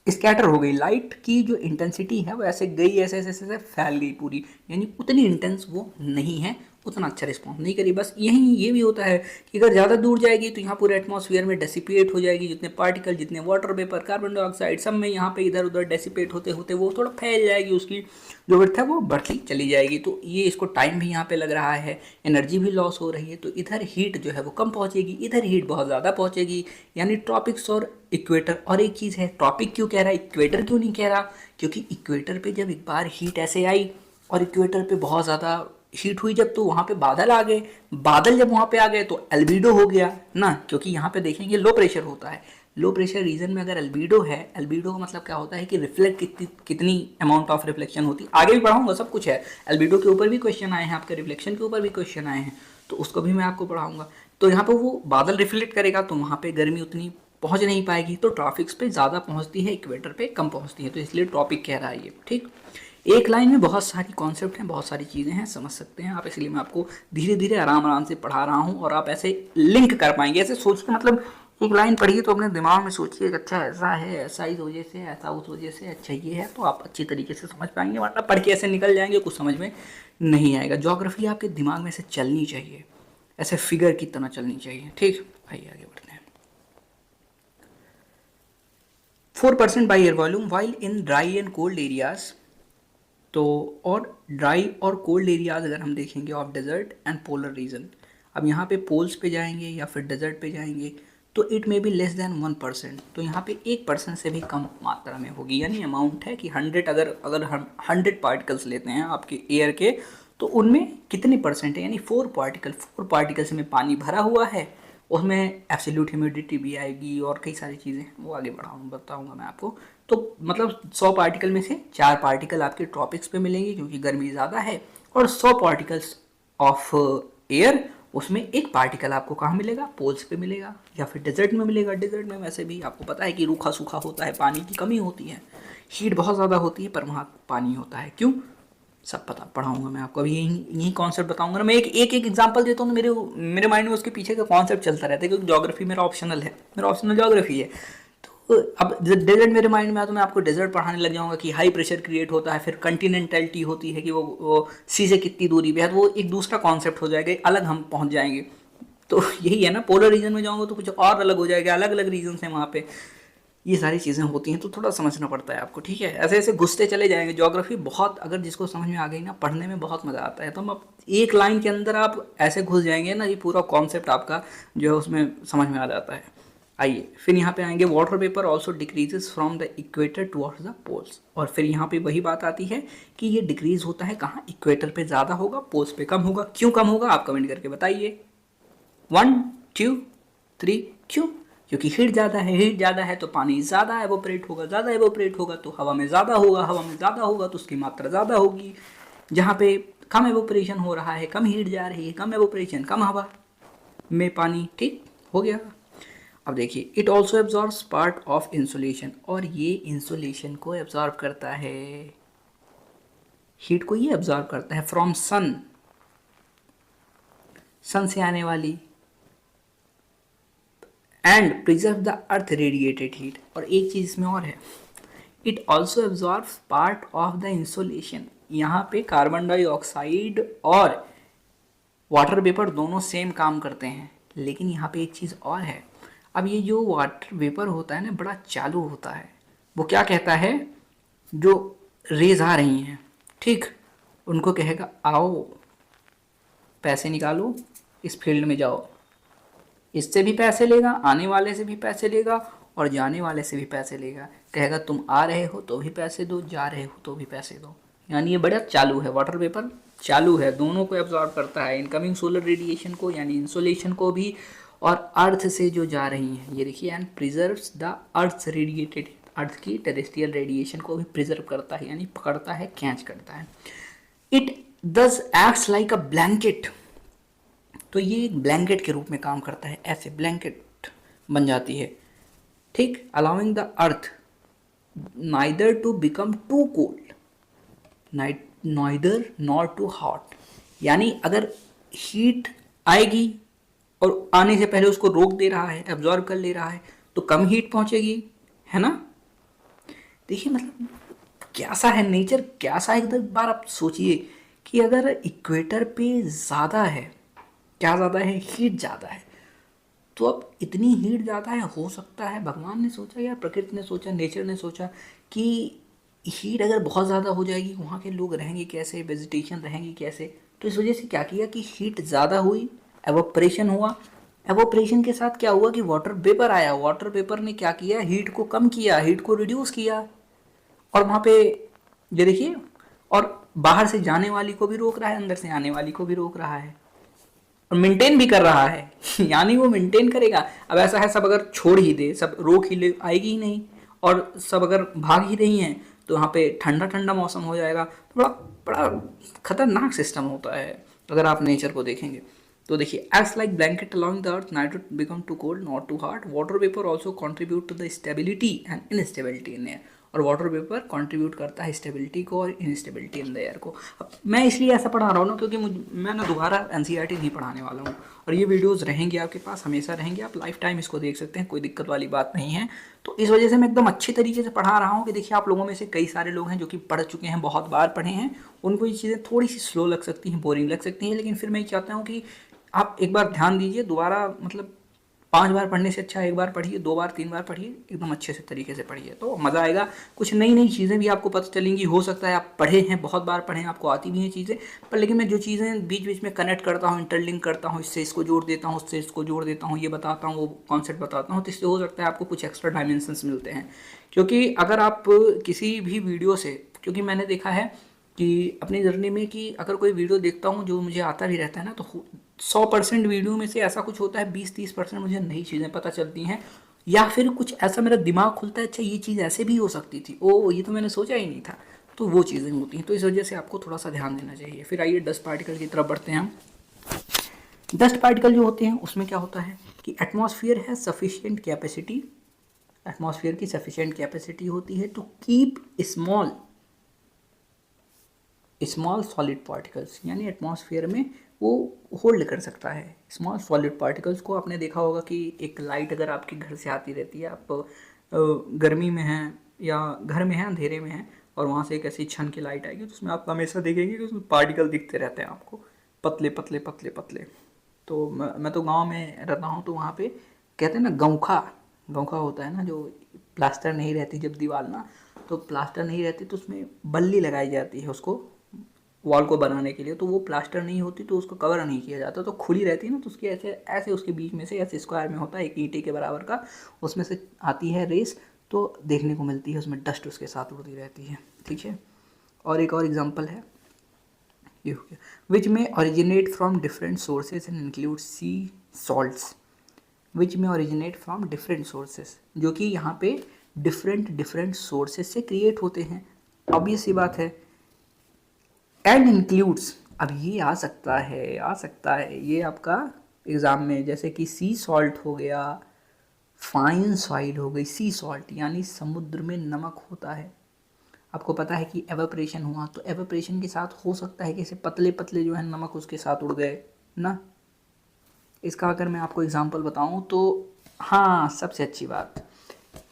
स्कैटर हो गई लाइट की, जो इंटेंसिटी है वो ऐसे गई, ऐसे ऐसे ऐसे फैल गई पूरी, यानी उतनी इंटेंस वो नहीं है, उतना अच्छा रिस्पॉन्स नहीं करी। बस यही ये भी होता है कि अगर ज़्यादा दूर जाएगी तो यहाँ पूरे एटमॉस्फेयर में डेसिपेट हो जाएगी, जितने पार्टिकल, जितने वाटर वेपर, कार्बन डाइऑक्साइड, सब में यहाँ पे इधर उधर डेसिपेट होते होते वो थोड़ा फैल जाएगी, उसकी जो विड्थ है वो बढ़ती चली जाएगी। तो ये इसको टाइम भी यहाँ पे लग रहा है, एनर्जी भी लॉस हो रही है। तो इधर हीट जो है वो कम पहुँचेगी, इधर हीट बहुत ज़्यादा पहुँचेगी, यानी ट्रॉपिक्स और इक्वेटर। और एक चीज़ है, टॉपिक क्यों कह रहा है, इक्वेटर क्यों नहीं कह रहा, क्योंकि इक्वेटर पे जब एक बार हीट ऐसे आई और इक्वेटर पे बहुत ज़्यादा हीट हुई जब, तो वहाँ पे बादल आ गए, बादल जब वहाँ पे आ गए तो एल्बिडो हो गया ना, क्योंकि यहाँ पे देखेंगे लो प्रेशर होता है, लो प्रेशर रीजन में अगर एल्बिडो है, एल्बिडो का मतलब क्या होता है कि रिफ्लेक्ट कितनी अमाउंट ऑफ रिफ्लेक्शन होती है, आगे भी पढ़ाऊंगा, सब कुछ है। एल्बिडो के ऊपर भी क्वेश्चन आए हैं, आपके रिफ्लेक्शन के ऊपर भी क्वेश्चन आए हैं, तो उसको भी मैं आपको पढ़ाऊंगा। तो यहाँ पे वो बादल रिफ्लेक्ट करेगा तो वहाँ पे गर्मी उतनी पहुंच नहीं पाएगी, तो ट्रॉपिक्स पे ज़्यादा पहुंचती है, इक्वेटर पे कम पहुंचती है, तो इसलिए टॉपिक कह रहा है ये। ठीक, एक लाइन में बहुत सारी कॉन्सेप्ट हैं, बहुत सारी चीज़ें हैं, समझ सकते हैं आप, इसलिए मैं आपको धीरे धीरे आराम आराम से पढ़ा रहा हूँ और आप ऐसे लिंक कर पाएंगे। ऐसे सोच के मतलब एक लाइन पढ़िए तो अपने दिमाग में सोचिए कि अच्छा ऐसा है, ऐसा इस वजह से, ऐसा उस वजह से, अच्छा ये है, तो आप अच्छी तरीके से समझ पाएंगे, वरना पढ़ के ऐसे निकल जाएंगे, कुछ समझ में नहीं आएगा। ज्योग्राफी आपके दिमाग में से चलनी चाहिए, ऐसे फिगर की तरह चलनी चाहिए। ठीक, आइए आगे बढ़ते हैं। 4% by air volume while in dry and cold areas, तो और ड्राई और कोल्ड एरियाज अगर हम देखेंगे of desert and polar region, अब यहाँ पे पोल्स पे जाएंगे या फिर डेजर्ट पे जाएंगे तो it may be less than 1%, तो यहाँ पे 1% से भी कम मात्रा में होगी। यानी अमाउंट है कि 100, अगर हम 100 पार्टिकल्स लेते हैं आपके एयर के, तो उनमें कितने परसेंट है, यानी 4 पार्टिकल्स में पानी भरा हुआ है, उसमें एब्सोल्यूट ह्यूमिडिटी भी आएगी और कई सारी चीज़ें, वो आगे बताऊंगा मैं आपको। तो मतलब 100 पार्टिकल में से 4 पार्टिकल आपके ट्रॉपिक्स पे मिलेंगे क्योंकि गर्मी ज़्यादा है, और 100 पार्टिकल्स ऑफ एयर, उसमें एक पार्टिकल आपको कहाँ मिलेगा, पोल्स पे मिलेगा या फिर डेजर्ट में मिलेगा। डेजर्ट में वैसे भी आपको पता है कि रूखा सूखा होता है, पानी की कमी होती है, हीट बहुत ज़्यादा होती है, पर वहाँ पानी होता है। क्यों, सब पता पढ़ाऊंगा मैं आपको, अभी यही कॉन्सेप्ट बताऊंगा ना। मैं एक एग्जांपल देता हूँ तो मेरे माइंड में उसके पीछे का कॉन्सेप्ट चलता रहता है, क्योंकि ज्योग्राफी मेरा ऑप्शनल है, मेरा ऑप्शनल ज्योग्राफी है। तो अब डेजर्ट मेरे माइंड में आया तो मैं आपको डेजर्ट पढ़ाने लग जाऊंगा कि हाई प्रेशर क्रिएट होता है, फिर कंटिनेंटलिटी होती है कि वो सी से कितनी दूरी पे है, तो वो एक दूसरा कॉन्सेप्ट हो जाएगा, अलग हम पहुँच जाएंगे। तो यही है ना, पोलर रीजन में जाऊँगा तो कुछ और अलग हो जाएगा, अलग अलग रीजन हैं वहाँ पे, ये सारी चीज़ें होती हैं, तो थोड़ा समझना पड़ता है आपको। ठीक है, ऐसे ऐसे घुसते चले जाएंगे। ज्योग्राफी बहुत, अगर जिसको समझ में आ गई ना, पढ़ने में बहुत मज़ा आता है। तो हम अब एक लाइन के अंदर आप ऐसे घुस जाएंगे ना, ये पूरा कॉन्सेप्ट आपका जो है उसमें समझ में आ जाता है। आइए फिर यहाँ पे आएंगे, water vapour also decreases from the equator towards the poles, और फिर यहाँ पे वही बात आती है कि ये डिक्रीज होता है कहाँ, इक्वेटर पे ज़्यादा होगा, पोल्स पे कम होगा। क्यों कम होगा, आप कमेंट करके बताइए। 1 2 3, क्यों, क्योंकि हीट ज़्यादा है, हीट ज़्यादा है तो पानी ज़्यादा एवोपरेट होगा, ज़्यादा एवोपरेट होगा तो हवा में ज़्यादा होगा, हवा में ज़्यादा होगा तो उसकी मात्रा ज़्यादा होगी। जहाँ पे कम एवोपरेशन हो रहा है, कम हीट जा रही है, कम एवोपरेशन, कम हवा में पानी, ठीक हो गया। अब देखिए, it also absorbs part of insulation, और ये इंसुलेशन को एब्जॉर्ब करता है, हीट को ये एब्जॉर्ब करता है फ्रॉम सन, सन से आने वाली, and preserve the earth radiated heat. और एक चीज़ इसमें और है, it also absorb part of the insulation. यहाँ पे कार्बन डाइऑक्साइड और वाटर वेपर दोनों सेम काम करते हैं, लेकिन यहाँ पे एक चीज़ और है। अब ये जो वाटर वेपर होता है ना, बड़ा चालू होता है, वो क्या कहता है, जो रेज आ रही हैं, ठीक, उनको कहेगा आओ पैसे निकालो, इस फील्ड में जाओ, इससे भी पैसे लेगा, आने वाले से भी पैसे लेगा और जाने वाले से भी पैसे लेगा। कहेगा तुम आ रहे हो तो भी पैसे दो, जा रहे हो तो भी पैसे दो। यानी ये बड़ा चालू है, वाटर वेपर चालू है, दोनों को एब्जॉर्ब करता है, इनकमिंग सोलर रेडिएशन को यानी इंसोलेशन को भी, और अर्थ से जो जा रही हैं, ये देखिए, and preserves the earth radiated, earth की टेरेस्ट्रियल रेडिएशन को भी प्रिजर्व करता है, यानी पकड़ता है, कैच करता है। इट दस एक्ट्स लाइक अ ब्लैंकेट, तो ये एक ब्लैंकेट के रूप में काम करता है, ऐसे ब्लैंकेट बन जाती है, ठीक, allowing the earth neither to become too cold neither nor too hot. यानी अगर हीट आएगी और आने से पहले उसको रोक दे रहा है, एब्जॉर्ब कर ले रहा है, तो कम हीट पहुंचेगी, है ना। देखिए मतलब कैसा है नेचर, कैसा है, एक बार आप सोचिए कि अगर इक्वेटर पे ज़्यादा है, क्या ज़्यादा है, हीट ज़्यादा है, तो अब इतनी हीट ज़्यादा है, हो सकता है भगवान ने सोचा या प्रकृति ने सोचा, नेचर ने सोचा कि हीट अगर बहुत ज़्यादा हो जाएगी, वहाँ के लोग रहेंगे कैसे, वेजिटेशन रहेंगी कैसे, तो इस वजह से क्या किया कि हीट ज़्यादा हुई, एवोपरेशन हुआ, एवोपरेशन के साथ क्या हुआ कि वाटर वेपर आया, वाटर वेपर ने क्या किया, हीट को कम किया, हीट को रिड्यूस किया, और वहाँ पे ये देखिए, और बाहर से जाने वाली को भी रोक रहा है, अंदर से आने वाली को भी रोक रहा है, और मेंटेन भी कर रहा है यानी वो मेंटेन करेगा। अब ऐसा है, सब अगर छोड़ ही दे, सब रोक ही ले, आएगी ही नहीं, और सब अगर भाग ही रही हैं, तो वहाँ पे ठंडा ठंडा मौसम हो जाएगा। तो बड़ा बड़ा खतरनाक सिस्टम होता है अगर आप नेचर को देखेंगे। तो देखिए, acts like blanket along the earth, neither become too cold not too hard, water vapour also contribute to the stability and instability in air. और वाटर वेपर कंट्रीब्यूट करता है स्टेबिलिटी को और इनस्टेबिलिटी इन द एयर को। अब मैं इसलिए ऐसा पढ़ा रहा हूँ ना, क्योंकि मैं ना दोबारा एनसीईआरटी नहीं पढ़ाने वाला हूँ, और ये वीडियोज़ रहेंगे आपके पास, हमेशा रहेंगे, आप लाइफ टाइम इसको देख सकते हैं, कोई दिक्कत वाली बात नहीं है। तो इस वजह से मैं एकदम अच्छे तरीके से पढ़ा रहा हूँ कि देखिए, आप लोगों में से कई सारे लोग हैं जो कि पढ़ चुके हैं, बहुत बार पढ़े हैं, उनको ये चीज़ें थोड़ी सी स्लो लग सकती हैं, बोरिंग लग सकती हैं, लेकिन फिर मैं चाहता हूँ कि आप एक बार ध्यान दीजिए, दोबारा मतलब 5 बार पढ़ने से अच्छा एक बार पढ़िए, 2 बार 3 बार पढ़िए, एकदम अच्छे से तरीके से पढ़िए, तो मज़ा आएगा। कुछ नई नई चीज़ें भी आपको पता चलेंगी। हो सकता है आप पढ़े हैं, बहुत बार पढ़े हैं, आपको आती भी हैं चीज़ें, पर लेकिन मैं जो चीज़ें बीच बीच में कनेक्ट करता हूँ, इंटरलिंक करता हूँ, इससे इसको जोड़ देता हूँ, उससे इसको जोड़ देता हूँ, ये बताता हूँ, वो कॉन्सेप्ट बताता हूँ, तो इससे हो सकता है आपको कुछ एक्स्ट्रा डायमेंशंस मिलते हैं। क्योंकि अगर आप किसी भी वीडियो से, क्योंकि मैंने देखा है कि अपनी जर्नी में कि अगर कोई वीडियो देखता हूँ जो मुझे आता भी रहता है ना, तो 100% वीडियो में से ऐसा कुछ होता है, 20-30% मुझे नई चीज़ें पता चलती हैं, या फिर कुछ ऐसा मेरा दिमाग खुलता है, अच्छा ये चीज़ ऐसे भी हो सकती थी, ओ ये तो मैंने सोचा ही नहीं था, तो वो चीज़ें होती हैं। तो इस वजह से आपको थोड़ा सा ध्यान देना चाहिए। फिर आइए डस्ट पार्टिकल की तरफ बढ़ते हैं हम। डस्ट पार्टिकल जो होते हैं उसमें क्या होता है कि एटमॉस्फेयर है सफिशिएंट कैपेसिटी, एटमॉस्फेयर की सफिशिएंट कैपेसिटी होती है to keep small solid particles, यानी एटमॉस्फेयर में वो होल्ड कर सकता है स्मॉल सॉलिड पार्टिकल्स को। आपने देखा होगा कि एक लाइट अगर आपके घर से आती रहती है, आप गर्मी में हैं या घर में हैं, अंधेरे में हैं, और वहाँ से एक ऐसी छन की लाइट आएगी, तो उसमें आप हमेशा देखेंगे कि उसमें पार्टिकल दिखते रहते हैं आपको, पतले पतले पतले पतले। तो मैं तो गांव में रहता हूँ, तो वहाँ पे कहते हैं ना गौखा, गौखा होता है ना, जो प्लास्टर नहीं रहती जब दीवार ना, तो प्लास्टर नहीं रहती तो उसमें बल्ली लगाई जाती है उसको वॉल को बनाने के लिए, तो वो प्लास्टर नहीं होती तो उसको कवर नहीं किया जाता, तो खुली रहती है ना, तो उसके ऐसे ऐसे उसके बीच में से ऐसे स्क्वायर में होता है एक ईंटे के बराबर का, उसमें से आती है रेस, तो देखने को मिलती है, उसमें डस्ट उसके साथ उड़ती रहती है। ठीक है, और एक और एग्जांपल है ये हो गया, which may originate from different sources and include sea salts, which may originate from different sources, जो कि यहाँ पे डिफरेंट सोर्सेज से क्रिएट होते हैं, ऑब्वियस सी बात है। एंड इंक्लूड्स, अब ये आ सकता है ये आपका एग्ज़ाम में, जैसे कि सी सॉल्ट हो गया, फाइन सॉइल हो गई। सी सॉल्ट यानी समुद्र में नमक होता है, आपको पता है कि एवापोरेशन हुआ, तो एवापोरेशन के साथ हो सकता है कि ऐसे पतले पतले जो है नमक उसके साथ उड़ गए ना। इसका अगर मैं आपको एग्जांपल बताऊं तो हाँ, सबसे अच्छी बात,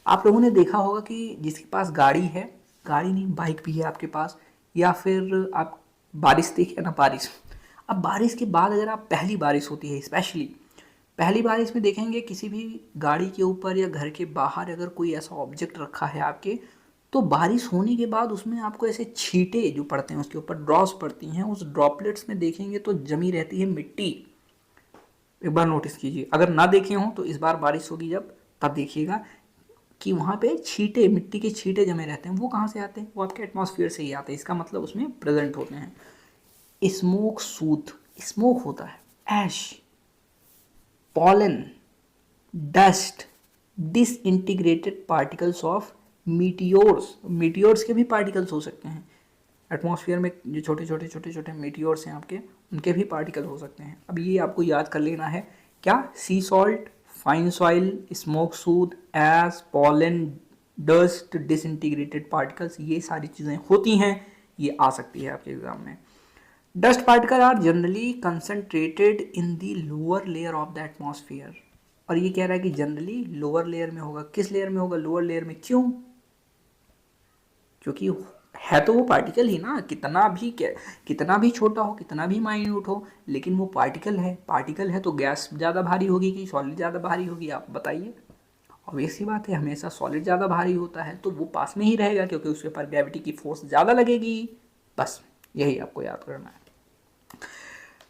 आप लोगों ने देखा होगा कि जिसके पास गाड़ी है, गाड़ी नहीं बाइक भी है आपके पास, या फिर आप बारिश देखे ना, बारिश, अब बारिश के बाद अगर आप पहली बारिश होती है, स्पेशली पहली बारिश में देखेंगे किसी भी गाड़ी के ऊपर या घर के बाहर अगर कोई ऐसा ऑब्जेक्ट रखा है आपके, तो बारिश होने के बाद उसमें आपको ऐसे छींटे जो पड़ते हैं, उसके ऊपर ड्रॉप्स पड़ती हैं, उस ड्रॉपलेट्स में देखेंगे तो जमी रहती है मिट्टी। एक बार नोटिस कीजिए, अगर ना देखे हों तो इस बार बारिश होगी जब, तब देखिएगा कि वहाँ पे छींटे, मिट्टी के छींटे जमे रहते हैं। वो कहाँ से आते हैं? वो आपके एटमॉस्फेयर से ही आते हैं, इसका मतलब उसमें प्रेजेंट होते हैं। स्मोक सूथ, स्मोक होता है, ash, pollen, dust, disintegrated particles of meteors, meteors के भी पार्टिकल्स हो सकते हैं एटमॉस्फेयर में, जो छोटे छोटे मीटियोर्स हैं आपके, उनके भी पार्टिकल हो सकते हैं। अब ये आपको याद कर लेना है, क्या? Sea salt, fine soil, smoke soot, ash, pollen, dust, disintegrated particles, ये सारी चीज़ें होती हैं, ये आ सकती है आपके एग्जाम में। Dust particle are generally concentrated in the lower layer of the atmosphere, और ये कह रहा है कि जनरली लोअर लेयर में होगा। किस लेयर में होगा? लोअर लेयर में। क्यों? क्योंकि है तो वो पार्टिकल ही ना, कितना भी छोटा हो, कितना भी माइन्यूट हो, लेकिन वो पार्टिकल है। पार्टिकल है तो गैस ज़्यादा भारी होगी कि सॉलिड ज़्यादा भारी होगी? आप बताइए। ऑब्वियस सी बात है, हमेशा सॉलिड ज़्यादा भारी होता है, तो वो पास में ही रहेगा क्योंकि उसके ऊपर ग्रेविटी की फोर्स ज़्यादा लगेगी। बस यही आपको याद करना है।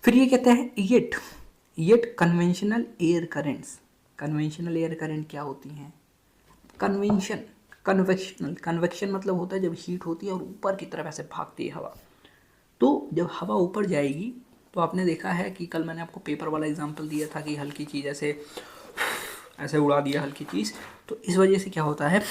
फिर ये कहते हैं yet conventional air currents. Conventional air current क्या होती हैं? कन्वेक्शन मतलब होता है जब हीट होती है और ऊपर की तरफ ऐसे भागती है हवा। तो जब हवा ऊपर जाएगी, तो आपने देखा है कि कल मैंने आपको पेपर वाला एग्जांपल दिया था कि हल्की चीज़ ऐसे उड़ा दिया हल्की चीज़, तो इस वजह से क्या होता है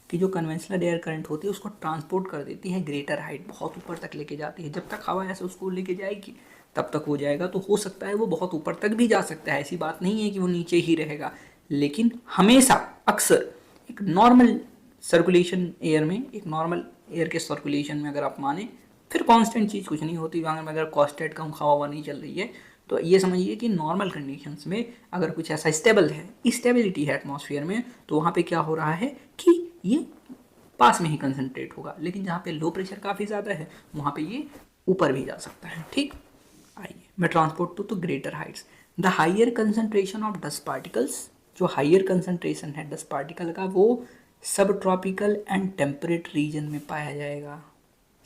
कि जो कन्वेंशनल एयर करंट होती है उसको ट्रांसपोर्ट कर देती है ग्रेटर हाइट, बहुत ऊपर तक लेके जाती है। जब तक हवा ऐसे उसको लेके जाएगी तब तक हो जाएगा। तो हो सकता है वो बहुत ऊपर तक भी जा सकता है, ऐसी बात नहीं है कि वो नीचे ही रहेगा, लेकिन हमेशा अक्सर एक नॉर्मल सर्कुलेशन एयर में, एक नॉर्मल एयर के सर्कुलेशन में अगर आप माने, फिर कांस्टेंट चीज़ कुछ नहीं होती, वहाँ में अगर कॉन्स्टेंट कम हवा नहीं चल रही है तो ये समझिए कि नॉर्मल कंडीशंस में अगर कुछ ऐसा स्टेबल है, स्टेबिलिटी है एटमॉस्फेयर में, तो वहाँ पे क्या हो रहा है कि ये पास में ही कंसंट्रेट होगा। लेकिन जहाँ पे लो प्रेशर काफ़ी ज़्यादा है वहाँ पे ये ऊपर भी जा सकता है। ठीक, आइए मैं transport to greater heights. The higher concentration of dust particles, जो हाइयर कंसंट्रेशन है डस्ट पार्टिकल का वो सब ट्रॉपिकल एंड टेम्परेट रीजन में पाया जाएगा।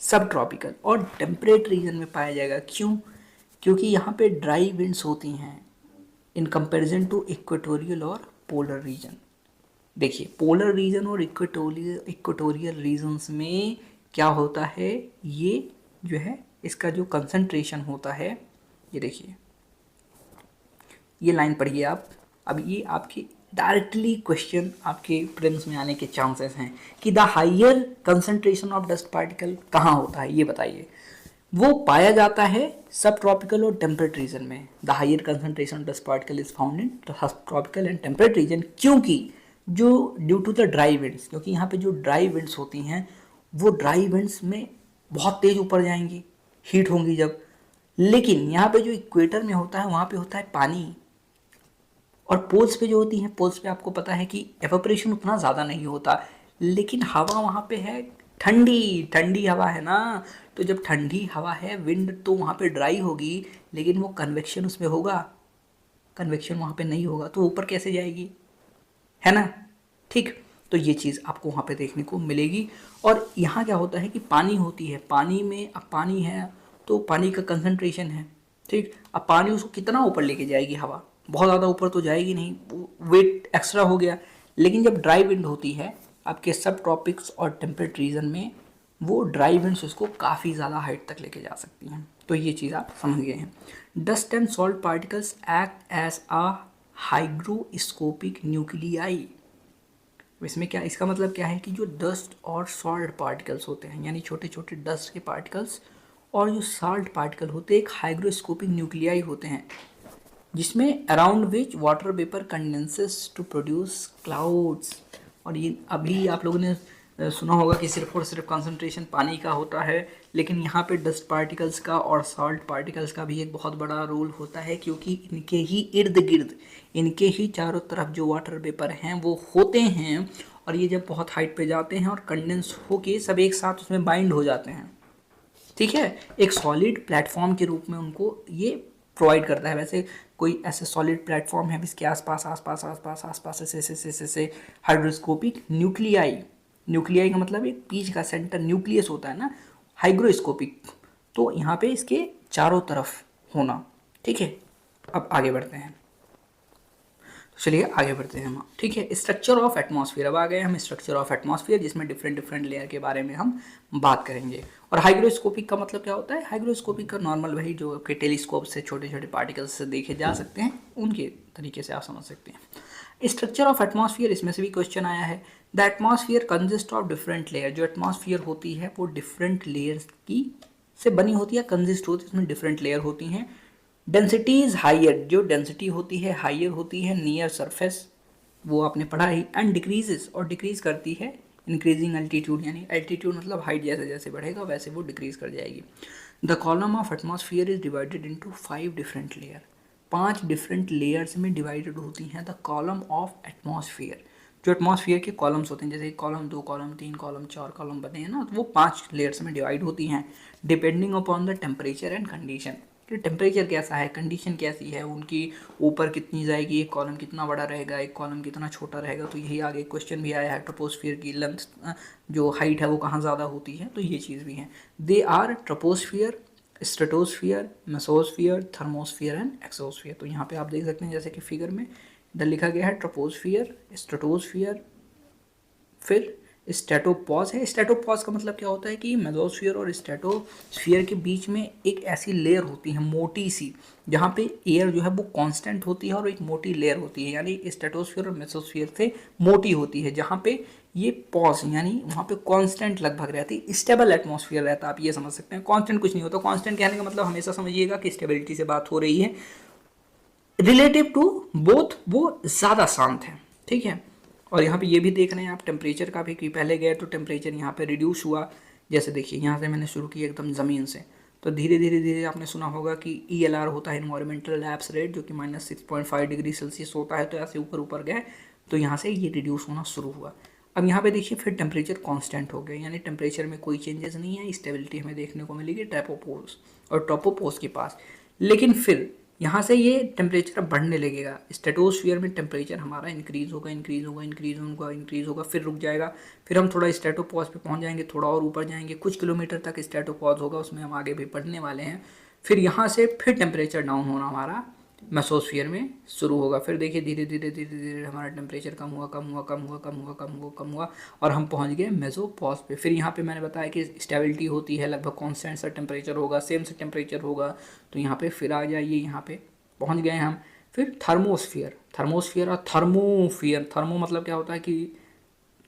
सब ट्रॉपिकल और टेम्परेट रीजन में पाया जाएगा। क्यों? क्योंकि यहाँ पे ड्राई विंड्स होती हैं इन कंपैरिजन टू इक्वेटोरियल और पोलर रीजन। देखिए पोलर रीजन और इक्वेटोरियल रीजन्स में क्या होता है, ये जो है इसका जो कंसंट्रेशन होता है, ये देखिए ये लाइन पढ़िए आप। अब ये आपकी डायरेक्टली क्वेश्चन आपके प्रीलिम्स में आने के चांसेस हैं कि the higher concentration of dust particle कहाँ होता है, ये बताइए। वो पाया जाता है सब ट्रॉपिकल और टेम्परेट रीजन में। The higher concentration of dust particle is found in subtropical and temperate region, क्योंकि जो due to the dry winds, क्योंकि यहाँ पे जो ड्राई विंड्स होती हैं वो ड्राई विंड्स में बहुत तेज ऊपर जाएंगी, हीट होंगी जब। लेकिन यहाँ पे जो इक्वेटर में होता है वहाँ पे होता है पानी, और पोल्स पे जो होती हैं, पोल्स पे आपको पता है कि एवापोरेशन उतना ज़्यादा नहीं होता, लेकिन हवा वहाँ पे है ठंडी, ठंडी हवा है ना। तो जब ठंडी हवा है, विंड तो वहाँ पे ड्राई होगी, लेकिन वो कन्वेक्शन उसमें होगा, कन्वेक्शन वहाँ पे नहीं होगा, तो ऊपर कैसे जाएगी, है ना। ठीक, तो ये चीज़ आपको वहाँ पे देखने को मिलेगी। और यहाँ क्या होता है कि पानी होती है, पानी में अब पानी है तो पानी का कंसंट्रेशन है। ठीक, अब पानी उसको कितना ऊपर लेके जाएगी हवा, बहुत ज़्यादा ऊपर तो जाएगी नहीं, वेट एक्स्ट्रा हो गया। लेकिन जब ड्राई विंड होती है आपके सब ट्रॉपिक्स और टेम्परेट रीजन में, वो ड्राई विंड्स उसको काफ़ी ज़्यादा हाइट तक लेके जा सकती हैं। तो ये चीज़ आप समझ गए हैं। Dust and salt particles act as a hygroscopic nuclei. इसमें क्या, इसका मतलब क्या है कि जो डस्ट और सॉल्ट पार्टिकल्स होते हैं, यानी छोटे छोटे डस्ट के पार्टिकल्स और जो सॉल्ट पार्टिकल होते हैं, एक हाइग्रोस्कोपिक न्यूक्लियाई होते हैं, जिसमें around which water vapour condenses to produce clouds. और ये अभी आप लोगों ने सुना होगा कि सिर्फ और सिर्फ कंसंट्रेशन पानी का होता है, लेकिन यहाँ पे डस्ट पार्टिकल्स का और सॉल्ट पार्टिकल्स का भी एक बहुत बड़ा रोल होता है, क्योंकि इनके ही इर्द गिर्द, इनके ही चारों तरफ जो वाटर वेपर हैं वो होते हैं, और ये जब बहुत हाइट पे जाते हैं और कंडेंस होके सब एक साथ उसमें बाइंड हो जाते हैं। ठीक है, एक सॉलिड प्लेटफॉर्म के रूप में उनको ये प्रोवाइड करता है। वैसे कोई ऐसे सॉलिड प्लेटफॉर्म है जिसके आसपास आसपास आसपास आसपास ऐसे हाइड्रोस्कोपिक न्यूक्लियाई, न्यूक्लियाई का मतलब एक बीच का सेंटर न्यूक्लियस होता है ना, हाइग्रोस्कोपिक, तो यहाँ पे इसके चारों तरफ होना। ठीक है, अब आगे बढ़ते हैं, तो चलिए आगे बढ़ते हैं हम। ठीक है, स्ट्रक्चर ऑफ एटमॉस्फेयर, अब आ गए हम स्ट्रक्चर ऑफ एटमॉस्फेयर, जिसमें डिफरेंट डिफरेंट लेयर के बारे में हम बात करेंगे। और हाइग्रोस्कोपिक का मतलब क्या होता है, हाइग्रोस्कोपिक का नॉर्मल वही जो कि टेलीस्कोप से छोटे छोटे पार्टिकल्स से देखे जा सकते हैं, उनके तरीके से आप समझ सकते हैं। स्ट्रक्चर ऑफ एटमॉस्फेयर, इसमें से भी क्वेश्चन आया है। The atmosphere consist of different layer, जो एटमॉस्फेयर होती है वो डिफरेंट लेयर्स की से बनी होती है, कंसिस्ट होती है, इसमें डिफरेंट लेयर होती हैं। डेंसिटी इज हाइयर, जो डेंसिटी होती है हाइयर होती है नियर सरफेस, वो आपने पढ़ा ही। एंड डिक्रीजेस, और डिक्रीज करती है इंक्रीजिंग एल्टीट्यूड, यानी एल्टीट्यूड मतलब हाइट जैसे जैसे बढ़ेगा वैसे वो डिक्रीज कर जाएगी। The column of atmosphere is divided into 5 different layer, 5 different layers में डिवाइडेड होती हैं द कॉलम ऑफ एटमॉस्फेयर। जो एटमॉस्फेयर के कॉलम्स होते हैं, जैसे कॉलम 2 कॉलम 3 कॉलम 4 कॉलम बने हैं ना, तो वो 5 लेयर्स में डिवाइड होती हैं depending upon the temperature and condition, कि टेम्परेचर कैसा है, कंडीशन कैसी है उनकी, ऊपर कितनी जाएगी, एक कॉलम कितना बड़ा रहेगा, एक कॉलम कितना छोटा रहेगा। तो यही आगे क्वेश्चन भी आया है, ट्रोपोस्फियर की लेंथ जो हाइट है वो कहाँ ज़्यादा होती है, तो ये चीज़ भी है। They are troposphere, stratosphere, mesosphere, thermosphere and exosphere. तो यहाँ पे आप देख सकते हैं जैसे कि फिगर में इधर लिखा गया है ट्रोपोस्फियर, स्ट्रेटोस्फियर, फिर स्ट्रेटोपॉज है। स्ट्रेटोपॉज का मतलब क्या होता है कि मेसोस्फीयर और स्ट्रेटोस्फीयर के बीच में एक ऐसी लेयर होती है मोटी सी, जहाँ पे एयर जो है वो कांस्टेंट होती है और एक मोटी लेयर होती है, यानी स्ट्रेटोस्फीयर और मेसोस्फीयर से मोटी होती है, जहाँ पे ये पॉज यानी वहाँ पे कांस्टेंट लगभग रहती है, स्टेबल एटमॉस्फेयर रहता है। आप ये समझ सकते हैं, कांस्टेंट कुछ नहीं होता। कांस्टेंट कहने का मतलब हमेशा समझिएगा कि स्टेबिलिटी से बात हो रही है। रिलेटिव टू बोथ वो ज़्यादा शांत है, ठीक है। और यहाँ पे ये भी देख रहे हैं आप टेम्परेचर का भी, कि पहले गए तो टेम्परेचर यहाँ पे रिड्यूस हुआ। जैसे देखिए यहाँ से मैंने शुरू किया एकदम ज़मीन से, तो धीरे धीरे धीरे आपने सुना होगा कि ELR होता है इन्वायरमेंटल लैप्स रेट, जो कि -6.5 डिग्री सेल्सियस होता है। तो ऐसे ऊपर ऊपर गए तो यहाँ से ये रिड्यूस होना शुरू हुआ। अब यहाँ पे देखिए फिर टेम्परेचर कांस्टेंट हो गया, यानी टेम्परेचर में कोई चेंजेस नहीं है, स्टेबिलिटी हमें देखने को मिलेगी ट्रोपोपॉज और ट्रोपोपॉज के पास। लेकिन फिर यहाँ से ये टेम्परेचर अब बढ़ने लगेगा। स्ट्रेटोस्फीयर में टेम्परेचर हमारा इंक्रीज होगा, इंक्रीज होगा, इंक्रीज होगा, इंक्रीज होगा, फिर रुक जाएगा। फिर हम थोड़ा स्ट्रेटोपॉज पे पहुँच जाएंगे, थोड़ा और ऊपर जाएंगे, कुछ किलोमीटर तक स्ट्रेटोपॉज होगा, उसमें हम आगे भी पढ़ने वाले हैं। फिर यहाँ से फिर टेम्परेचर डाउन होना हमारा मेसोस्फीयर में शुरू होगा। फिर देखिए धीरे धीरे धीरे धीरे हमारा टेम्परेचर कम हुआ, कम हुआ, कम हुआ, कम हुआ, कम हुआ, कम हुआ, और हम पहुंच गए मेसोपॉज पे। फिर यहाँ पे मैंने बताया कि स्टेबिलिटी होती है, लगभग कॉन्स्टेंट सा टेम्परेचर होगा, सेम सा टेम्परेचर होगा। तो यहाँ पे फिर आ जाइए, यहाँ पे पहुँच गए हम। फिर थर्मोस्फीयर, थर्मोस्फीयर और थर्मोफियर। थर्मो मतलब क्या होता है कि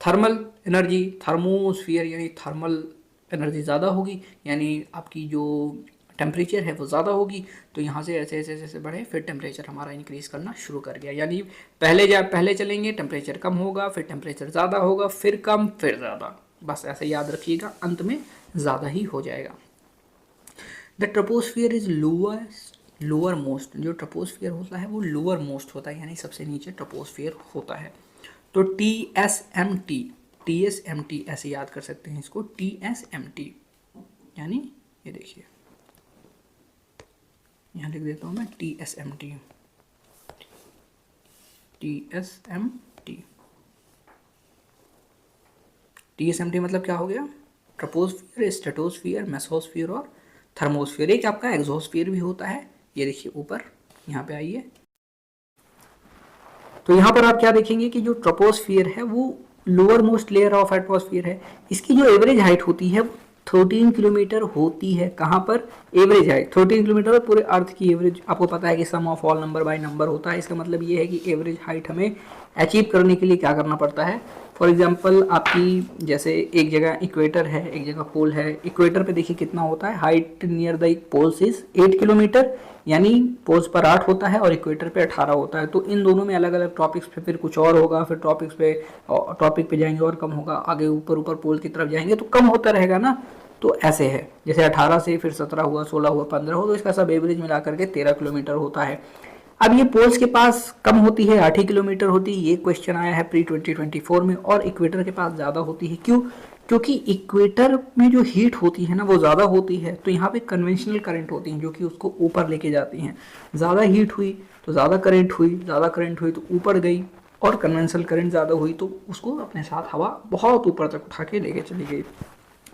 थर्मल एनर्जी, थर्मोस्फीयर यानी थर्मल एनर्जी ज़्यादा होगी, यानी आपकी जो टेम्परेचर है वो ज़्यादा होगी। तो यहाँ से ऐसे ऐसे ऐसे बढ़े, फिर टेम्परेचर हमारा इंक्रीज़ करना शुरू कर गया। यानी पहले चलेंगे, टेम्परेचर कम होगा, फिर टेम्परेचर ज़्यादा होगा, फिर कम, फिर ज़्यादा। बस ऐसे याद रखिएगा, अंत में ज़्यादा ही हो जाएगा। The troposphere is lower most. जो ट्रोपोस्फियर होता है वो लोअर मोस्ट होता है, यानी सबसे नीचे ट्रोपोस्फियर होता है। तो TSMT ऐसे याद कर सकते हैं इसको, TSMT यानी ये देखिए यहाँ लिख देता हूँ मैं TSMT। TSMT मतलब क्या हो गया? ट्रोपोस्फियर, स्ट्रेटोस्फियर, मेसोस्फियर और थर्मोस्फियर। एक आपका एक्सोस्फियर भी होता है, ये देखिए ऊपर, यहाँ पे आइए। तो यहाँ पर आप क्या देखेंगे कि जो ट्रोपोस्फियर है वो lower most layer of atmosphere है। इसकी जो एवरेज हाइट होती है 13 किलोमीटर होती है। कहाँ पर? Average height 13 kilometre. पूरे अर्थ की एवरेज आपको पता है कि sum of all number by number होता है। इसका मतलब ये है कि एवरेज हाइट हमें अचीव करने के लिए क्या करना पड़ता है। फॉर एग्जांपल आपकी जैसे एक जगह इक्वेटर है, एक जगह पोल है। इक्वेटर पे देखिए कितना होता है, height near the poles is 8 kilometre, यानी पोल्स पर 8 होता है और इक्वेटर पे 18 होता है। तो इन दोनों में अलग अलग टॉपिक्स पे फिर कुछ और होगा, फिर टॉपिक पे जाएंगे और कम होगा, आगे ऊपर ऊपर पोल की तरफ जाएंगे तो कम होता रहेगा ना। तो ऐसे है, जैसे 18 से फिर 17 हुआ, 16 हुआ, 15 हुआ, तो इसका सब एवरेज मिला करके 13 किलोमीटर होता है। अब ये पोल्स के पास कम होती है, 8 ही किलोमीटर होती है। ये क्वेश्चन आया है प्री 2024 में। और इक्वेटर के पास ज़्यादा होती है, क्यों? क्योंकि इक्वेटर में जो हीट होती है ना वो ज़्यादा होती है, तो यहाँ पे कन्वेंशनल करंट होती हैं जो कि उसको ऊपर लेके जाती हैं। ज़्यादा हीट हुई तो ज़्यादा करंट हुई, ज़्यादा करंट हुई तो ऊपर गई, और कन्वेंशनल करंट ज़्यादा हुई तो उसको अपने साथ हवा बहुत ऊपर तक उठा के लेके चली गई।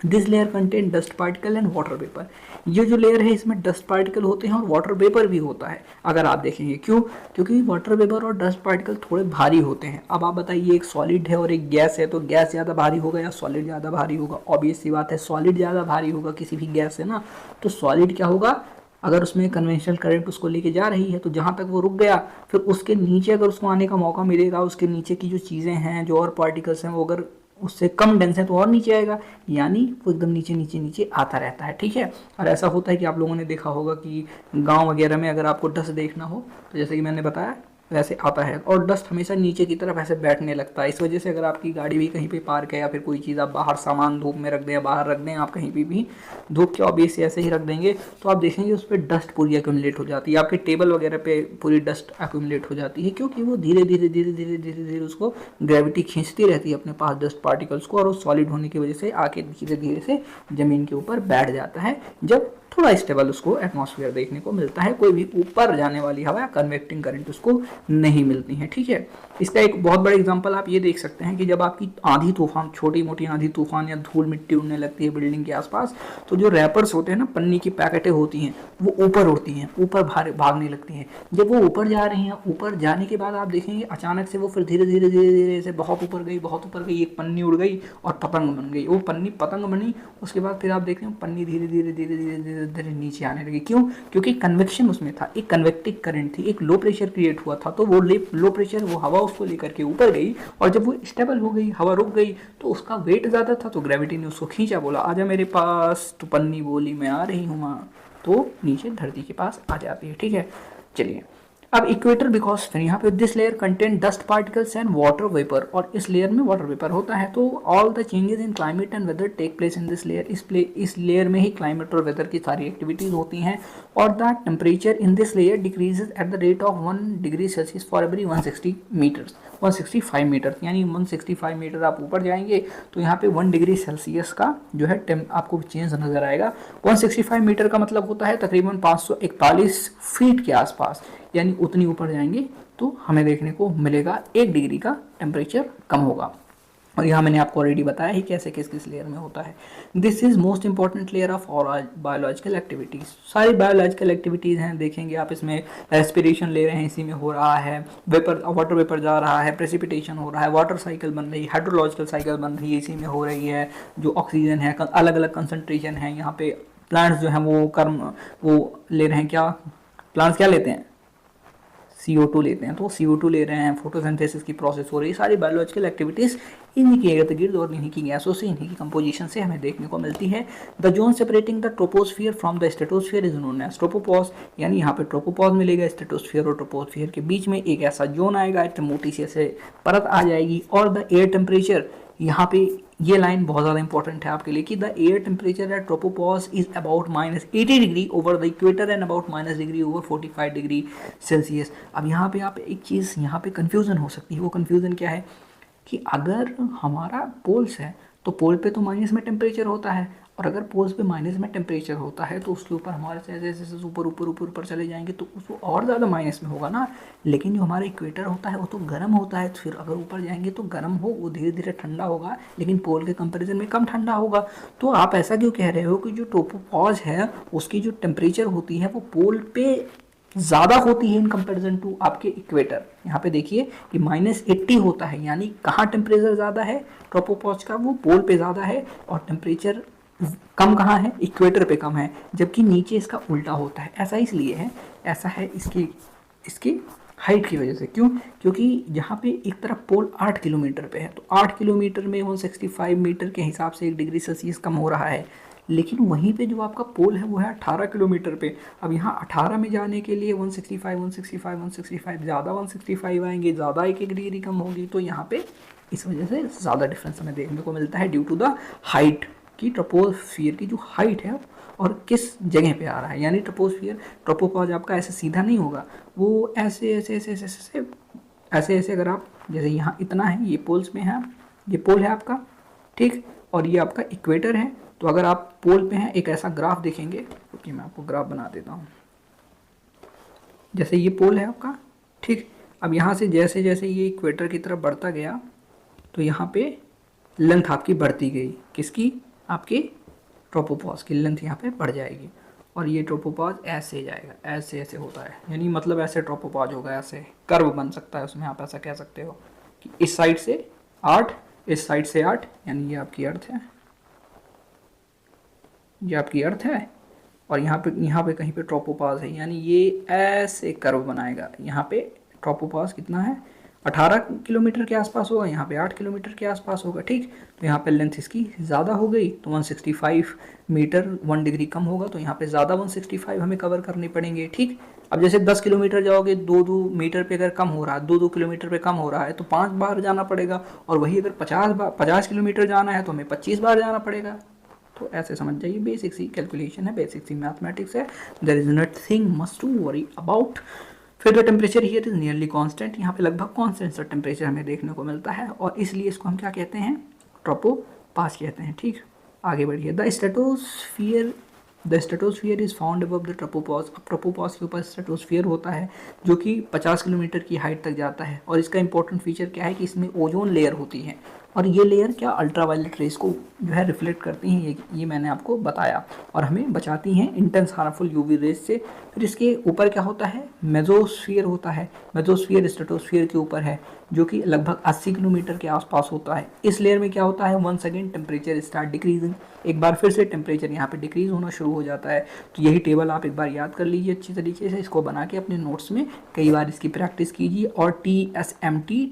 This layer contain dust particle and water vapour. ये जो लेयर है इसमें डस्ट पार्टिकल होते हैं और वाटर वेपर भी होता है, अगर आप देखेंगे। क्यों? क्योंकि वाटर वेपर और डस्ट पार्टिकल थोड़े भारी होते हैं। अब आप बताइए, एक सॉलिड है और एक गैस है, तो गैस ज़्यादा भारी होगा या सॉलिड ज़्यादा भारी होगा? ऑब्वियस सी बात है, सॉलिड ज़्यादा भारी होगा किसी भी गैस से ना। तो सॉलिड क्या होगा, अगर उसमें कन्वेंशनल करंट उसको लेके जा रही है तो जहाँ तक वो रुक गया, फिर उसके नीचे अगर उसको आने का मौका मिलेगा, उसके नीचे की जो चीज़ें हैं, जो और पार्टिकल्स हैं, वो अगर उससे कम डेंस है तो और नीचे आएगा, यानी वो एकदम नीचे नीचे नीचे आता रहता है। ठीक है। और ऐसा होता है कि आप लोगों ने देखा होगा कि गांव वगैरह में अगर आपको डस्ट देखना हो तो जैसे कि मैंने बताया वैसे आता है, और डस्ट हमेशा नीचे की तरफ ऐसे बैठने लगता है। इस वजह से अगर आपकी गाड़ी भी कहीं पे पार्क है या फिर कोई चीज़ आप बाहर सामान धूप में रख दें या बाहर रख दें, आप कहीं भी धूप के ऑब्वियस ऐसे ही रख देंगे, तो आप देखेंगे उस पर डस्ट पूरी एक्यूमुलेट हो जाती है। आपके टेबल वगैरह पे पूरी डस्ट एक्यूमुलेट हो जाती है, क्योंकि वो धीरे धीरे धीरे धीरे धीरे धीरे उसको ग्रेविटी खींचती रहती है अपने पास डस्ट पार्टिकल्स को, और वो सॉलिड होने की वजह से आके धीरे धीरे से ज़मीन के ऊपर बैठ जाता है जब थोड़ा स्टेबल उसको एटमॉस्फेयर देखने को मिलता है, कोई भी ऊपर जाने वाली हवा या कन्वेक्टिंग करंट उसको नहीं मिलती है, ठीक है। इसका एक बहुत बड़ा एग्जांपल आप ये देख सकते हैं कि जब आपकी आंधी तूफान, छोटी मोटी आंधी तूफान या धूल मिट्टी उड़ने लगती है बिल्डिंग के आसपास, तो जो रैपर्स होते हैं ना, पन्नी की पैकेटें होती हैं, वो ऊपर उड़ती हैं, ऊपर भागने लगती हैं। जब वो ऊपर जा रही हैं, ऊपर जाने के बाद आप देखेंगे अचानक से वो फिर धीरे धीरे धीरे धीरे से बहुत ऊपर गई, बहुत ऊपर गई, एक पन्नी उड़ गई और पतंग बन गई। वो पन्नी पतंग बनी, उसके बाद फिर आप देख रहे हो पन्नी धीरे धीरे धीरे धीरे धीरे धीरे नीचे आने लगी। क्यों? क्योंकि कन्वेक्शन उसमें था, एक कन्वेक्टिव करंट थी, एक लो प्रेशर क्रिएट हुआ था, तो वो लो प्रेशर, वो हवा उसको लेकर के ऊपर गई, और जब वो स्टेबल हो गई, हवा रुक गई, तो उसका वेट ज़्यादा था, तो ग्रेविटी ने उसको खींचा, बोला आजा मेरे पास, तो पन्नी बोली मैं आ रही हूँ माँ, तो नीचे धरती के पास आ जाती है, ठीक है। चलिए अब इक्वेटर, बिकॉज फिर यहाँ पे this layer contain dust particles and water vapour, और इस लेयर में वाटर वेपर होता है, तो all the changes in climate and weather take place in this layer. इस लेयर में ही क्लाइमेट और वेदर की सारी एक्टिविटीज होती हैं, और the temperature in this layer decreases at the rate of 1 degree Celsius for every 160 metres, 165 metre, यानी 165 मीटर आप ऊपर जाएंगे तो यहाँ पे 1 डिग्री सेल्सियस का जो है आपको चेंज नजर आएगा। 165 मीटर का मतलब होता है तकरीबन 541 फीट के आसपास, यानी उतनी ऊपर जाएंगे तो हमें देखने को मिलेगा 1 डिग्री का टेम्परेचर कम होगा। और यहाँ मैंने आपको ऑलरेडी बताया ही कैसे किस किस लेयर में होता है। This is most important layer of all biological activities. सारी बायोलॉजिकल एक्टिविटीज हैं, देखेंगे आप इसमें रेस्पिरेशन ले रहे हैं, इसी में हो रहा है, वेपर वाटर वेपर जा रहा है, प्रेसिपिटेशन हो रहा है, वाटर साइकिल बन रही है, हाइड्रोलॉजिकल साइकिल बन रही है, इसी में हो रही है, जो ऑक्सीजन है अलग अलग कंसनट्रेशन है। यहाँ पे प्लांट्स जो हैं वो ले रहे हैं, क्या प्लांट्स क्या लेते हैं, CO2 लेते हैं, तो CO2 ले रहे हैं, फोटोसिंथेसिस की प्रोसेस हो रही है। सारी बायोलॉजिकल एक्टिविटीज़ इन्हीं के इर्द गिर्द और इन्हीं की गैसों से, इन्हीं की कंपोजिशन से हमें देखने को मिलती है। The zone separating the troposphere from the stratosphere is known as tropopause, यानी यहाँ पे ट्रोपोपॉज मिलेगा, स्ट्रेटोस्फियर और ट्रोपोस्फियर के बीच में एक ऐसा जोन आएगा, मोटी सी ऐसे परत आ जाएगी। और द एयर टेम्परेचर, यहाँ पे ये लाइन बहुत ज़्यादा इंपॉर्टेंट है आपके लिए कि the air temperature at tropopause is about -80 degree over the equator and about -, degree over 45 degree Celsius. अब यहाँ पे आप एक चीज़, यहाँ पे कन्फ्यूज़न हो सकती है, वो कन्फ्यूज़न क्या है कि अगर हमारा पोल्स है तो पोल पे तो माइनस में टेम्परेचर होता है, और अगर पोल्स पे माइनस में टेम्परेचर होता है तो उसके ऊपर हमारे से जैसे जैसे ऊपर ऊपर ऊपर ऊपर चले जाएंगे तो उसको और ज़्यादा माइनस में होगा ना। लेकिन जो हमारा इक्वेटर होता है वो तो गर्म होता है, तो फिर अगर ऊपर जाएंगे तो गर्म हो, वो धीरे धीरे ठंडा होगा, लेकिन पोल के कंपैरिजन में कम ठंडा होगा। तो आप ऐसा क्यों कह रहे हो कि जो ट्रोपोपॉज है उसकी जो टेम्परेचर होती है वो पोल पे ज़्यादा होती है इन कंपैरिजन टू आपके इक्वेटर। यहाँ पे देखिए कि -80 होता है, यानी कहाँ टेम्परेचर ज़्यादा है ट्रोपोपॉज का, वो पोल पे ज़्यादा है, और टेम्परेचर कम कहाँ है, इक्वेटर पे कम है, जबकि नीचे इसका उल्टा होता है। ऐसा इसलिए है, ऐसा है इसकी हाइट की वजह से। क्यों? क्योंकि यहाँ पे एक तरफ पोल 8 किलोमीटर पे है, तो 8 किलोमीटर में 165 मीटर के हिसाब से 1 डिग्री सेल्सियस कम हो रहा है, लेकिन वहीं पे जो आपका पोल है वो है 18 किलोमीटर पे। अब यहाँ 18 में जाने के लिए 165 ज़्यादा 165 आएंगे, ज़्यादा 1 डिग्री कम होगी, तो यहाँ पे इस वजह से ज़्यादा डिफरेंस हमें देखने को मिलता है ड्यू टू द हाइट की, ट्रोपोस्फियर की जो हाइट है और किस जगह पे आ रहा है। यानी ट्रोपोपॉज आपका ऐसे सीधा नहीं होगा, वो ऐसे ऐसे ऐसे ऐसे ऐसे ऐसे ऐसे अगर आप जैसे यहाँ इतना है, ये पोल्स में है, ये पोल है आपका, ठीक, और ये आपका इक्वेटर है। तो अगर आप पोल पे हैं, एक ऐसा ग्राफ देखेंगे, क्योंकि मैं आपको ग्राफ बना देता हूँ। जैसे ये पोल है आपका, ठीक, अब यहाँ से जैसे जैसे ये इक्वेटर की तरफ बढ़ता गया तो यहाँ पे लेंथ आपकी बढ़ती गई, किसकी, आपके ट्रोपोपॉज की लेंथ यहाँ पे बढ़ जाएगी, और ये ट्रोपोपॉज ऐसे जाएगा, ऐसे ऐसे होता है, यानी मतलब ऐसे ट्रोपोपॉज होगा, ऐसे कर्व बन सकता है उसमें, आप ऐसा कह सकते हो कि इस साइड से 8, इस साइड से 8, यानी ये आपकी अर्थ है, ये आपकी अर्थ है, और यहाँ पे कहीं पे ट्रोपोपॉज है, यानी ये ऐसे कर्व बनाएगा। यहाँ पे ट्रोपोपॉज कितना है, 18 किलोमीटर के आसपास होगा, यहाँ पे 8 किलोमीटर के आसपास होगा, ठीक। तो यहाँ पे लेंथ इसकी ज़्यादा हो गई, तो 165 मीटर 1 डिग्री कम होगा, तो यहाँ पे ज़्यादा 165 हमें कवर करने पड़ेंगे, ठीक। अब जैसे 10 किलोमीटर जाओगे, 2 मीटर पे अगर कम हो रहा है, 2 किलोमीटर पे कम हो रहा है, तो 5 बार जाना पड़ेगा, और वही अगर 50 किलोमीटर जाना है तो हमें 25 बार जाना पड़ेगा। तो ऐसे समझ जाइए, बेसिक सी कैलकुलेशन है, बेसिक सी मैथमेटिक्स है, there is nothing much to worry about. फिर the temperature here is nearly constant, यहाँ पे लगभग कांस्टेंट सा टेम्परेचर हमें देखने को मिलता है, और इसलिए इसको हम क्या कहते हैं, ट्रोपोपॉज कहते हैं, ठीक। आगे बढ़िए, the stratosphere the stratosphere is found above the tropopause. अब ट्रोपोपॉज के ऊपर स्ट्रेटोस्फीयर होता है जो कि 50 किलोमीटर की हाइट तक जाता है, और इसका इंपॉर्टेंट फीचर क्या है कि इसमें ओजोन लेयर होती है, और ये लेयर क्या अल्ट्रावायलेट रेस को जो है रिफ्लेक्ट करती हैं, ये मैंने आपको बताया, और हमें बचाती हैं इंटेंस हार्मफुल यूवी रेस से। फिर इसके ऊपर क्या होता है, मेसोस्फीयर होता है। मेसोस्फीयर स्ट्रेटोस्फीयर के ऊपर है जो कि लगभग 80 किलोमीटर के आसपास होता है। इस लेयर में क्या होता है, once again temperature start decreasing, एक बार फिर से टेम्परेचर यहाँ पे डिक्रीज होना शुरू हो जाता है। तो यही टेबल आप एक बार याद कर लीजिए अच्छी तरीके से, इसको बना के अपने नोट्स में कई बार इसकी प्रैक्टिस कीजिए। और TSMT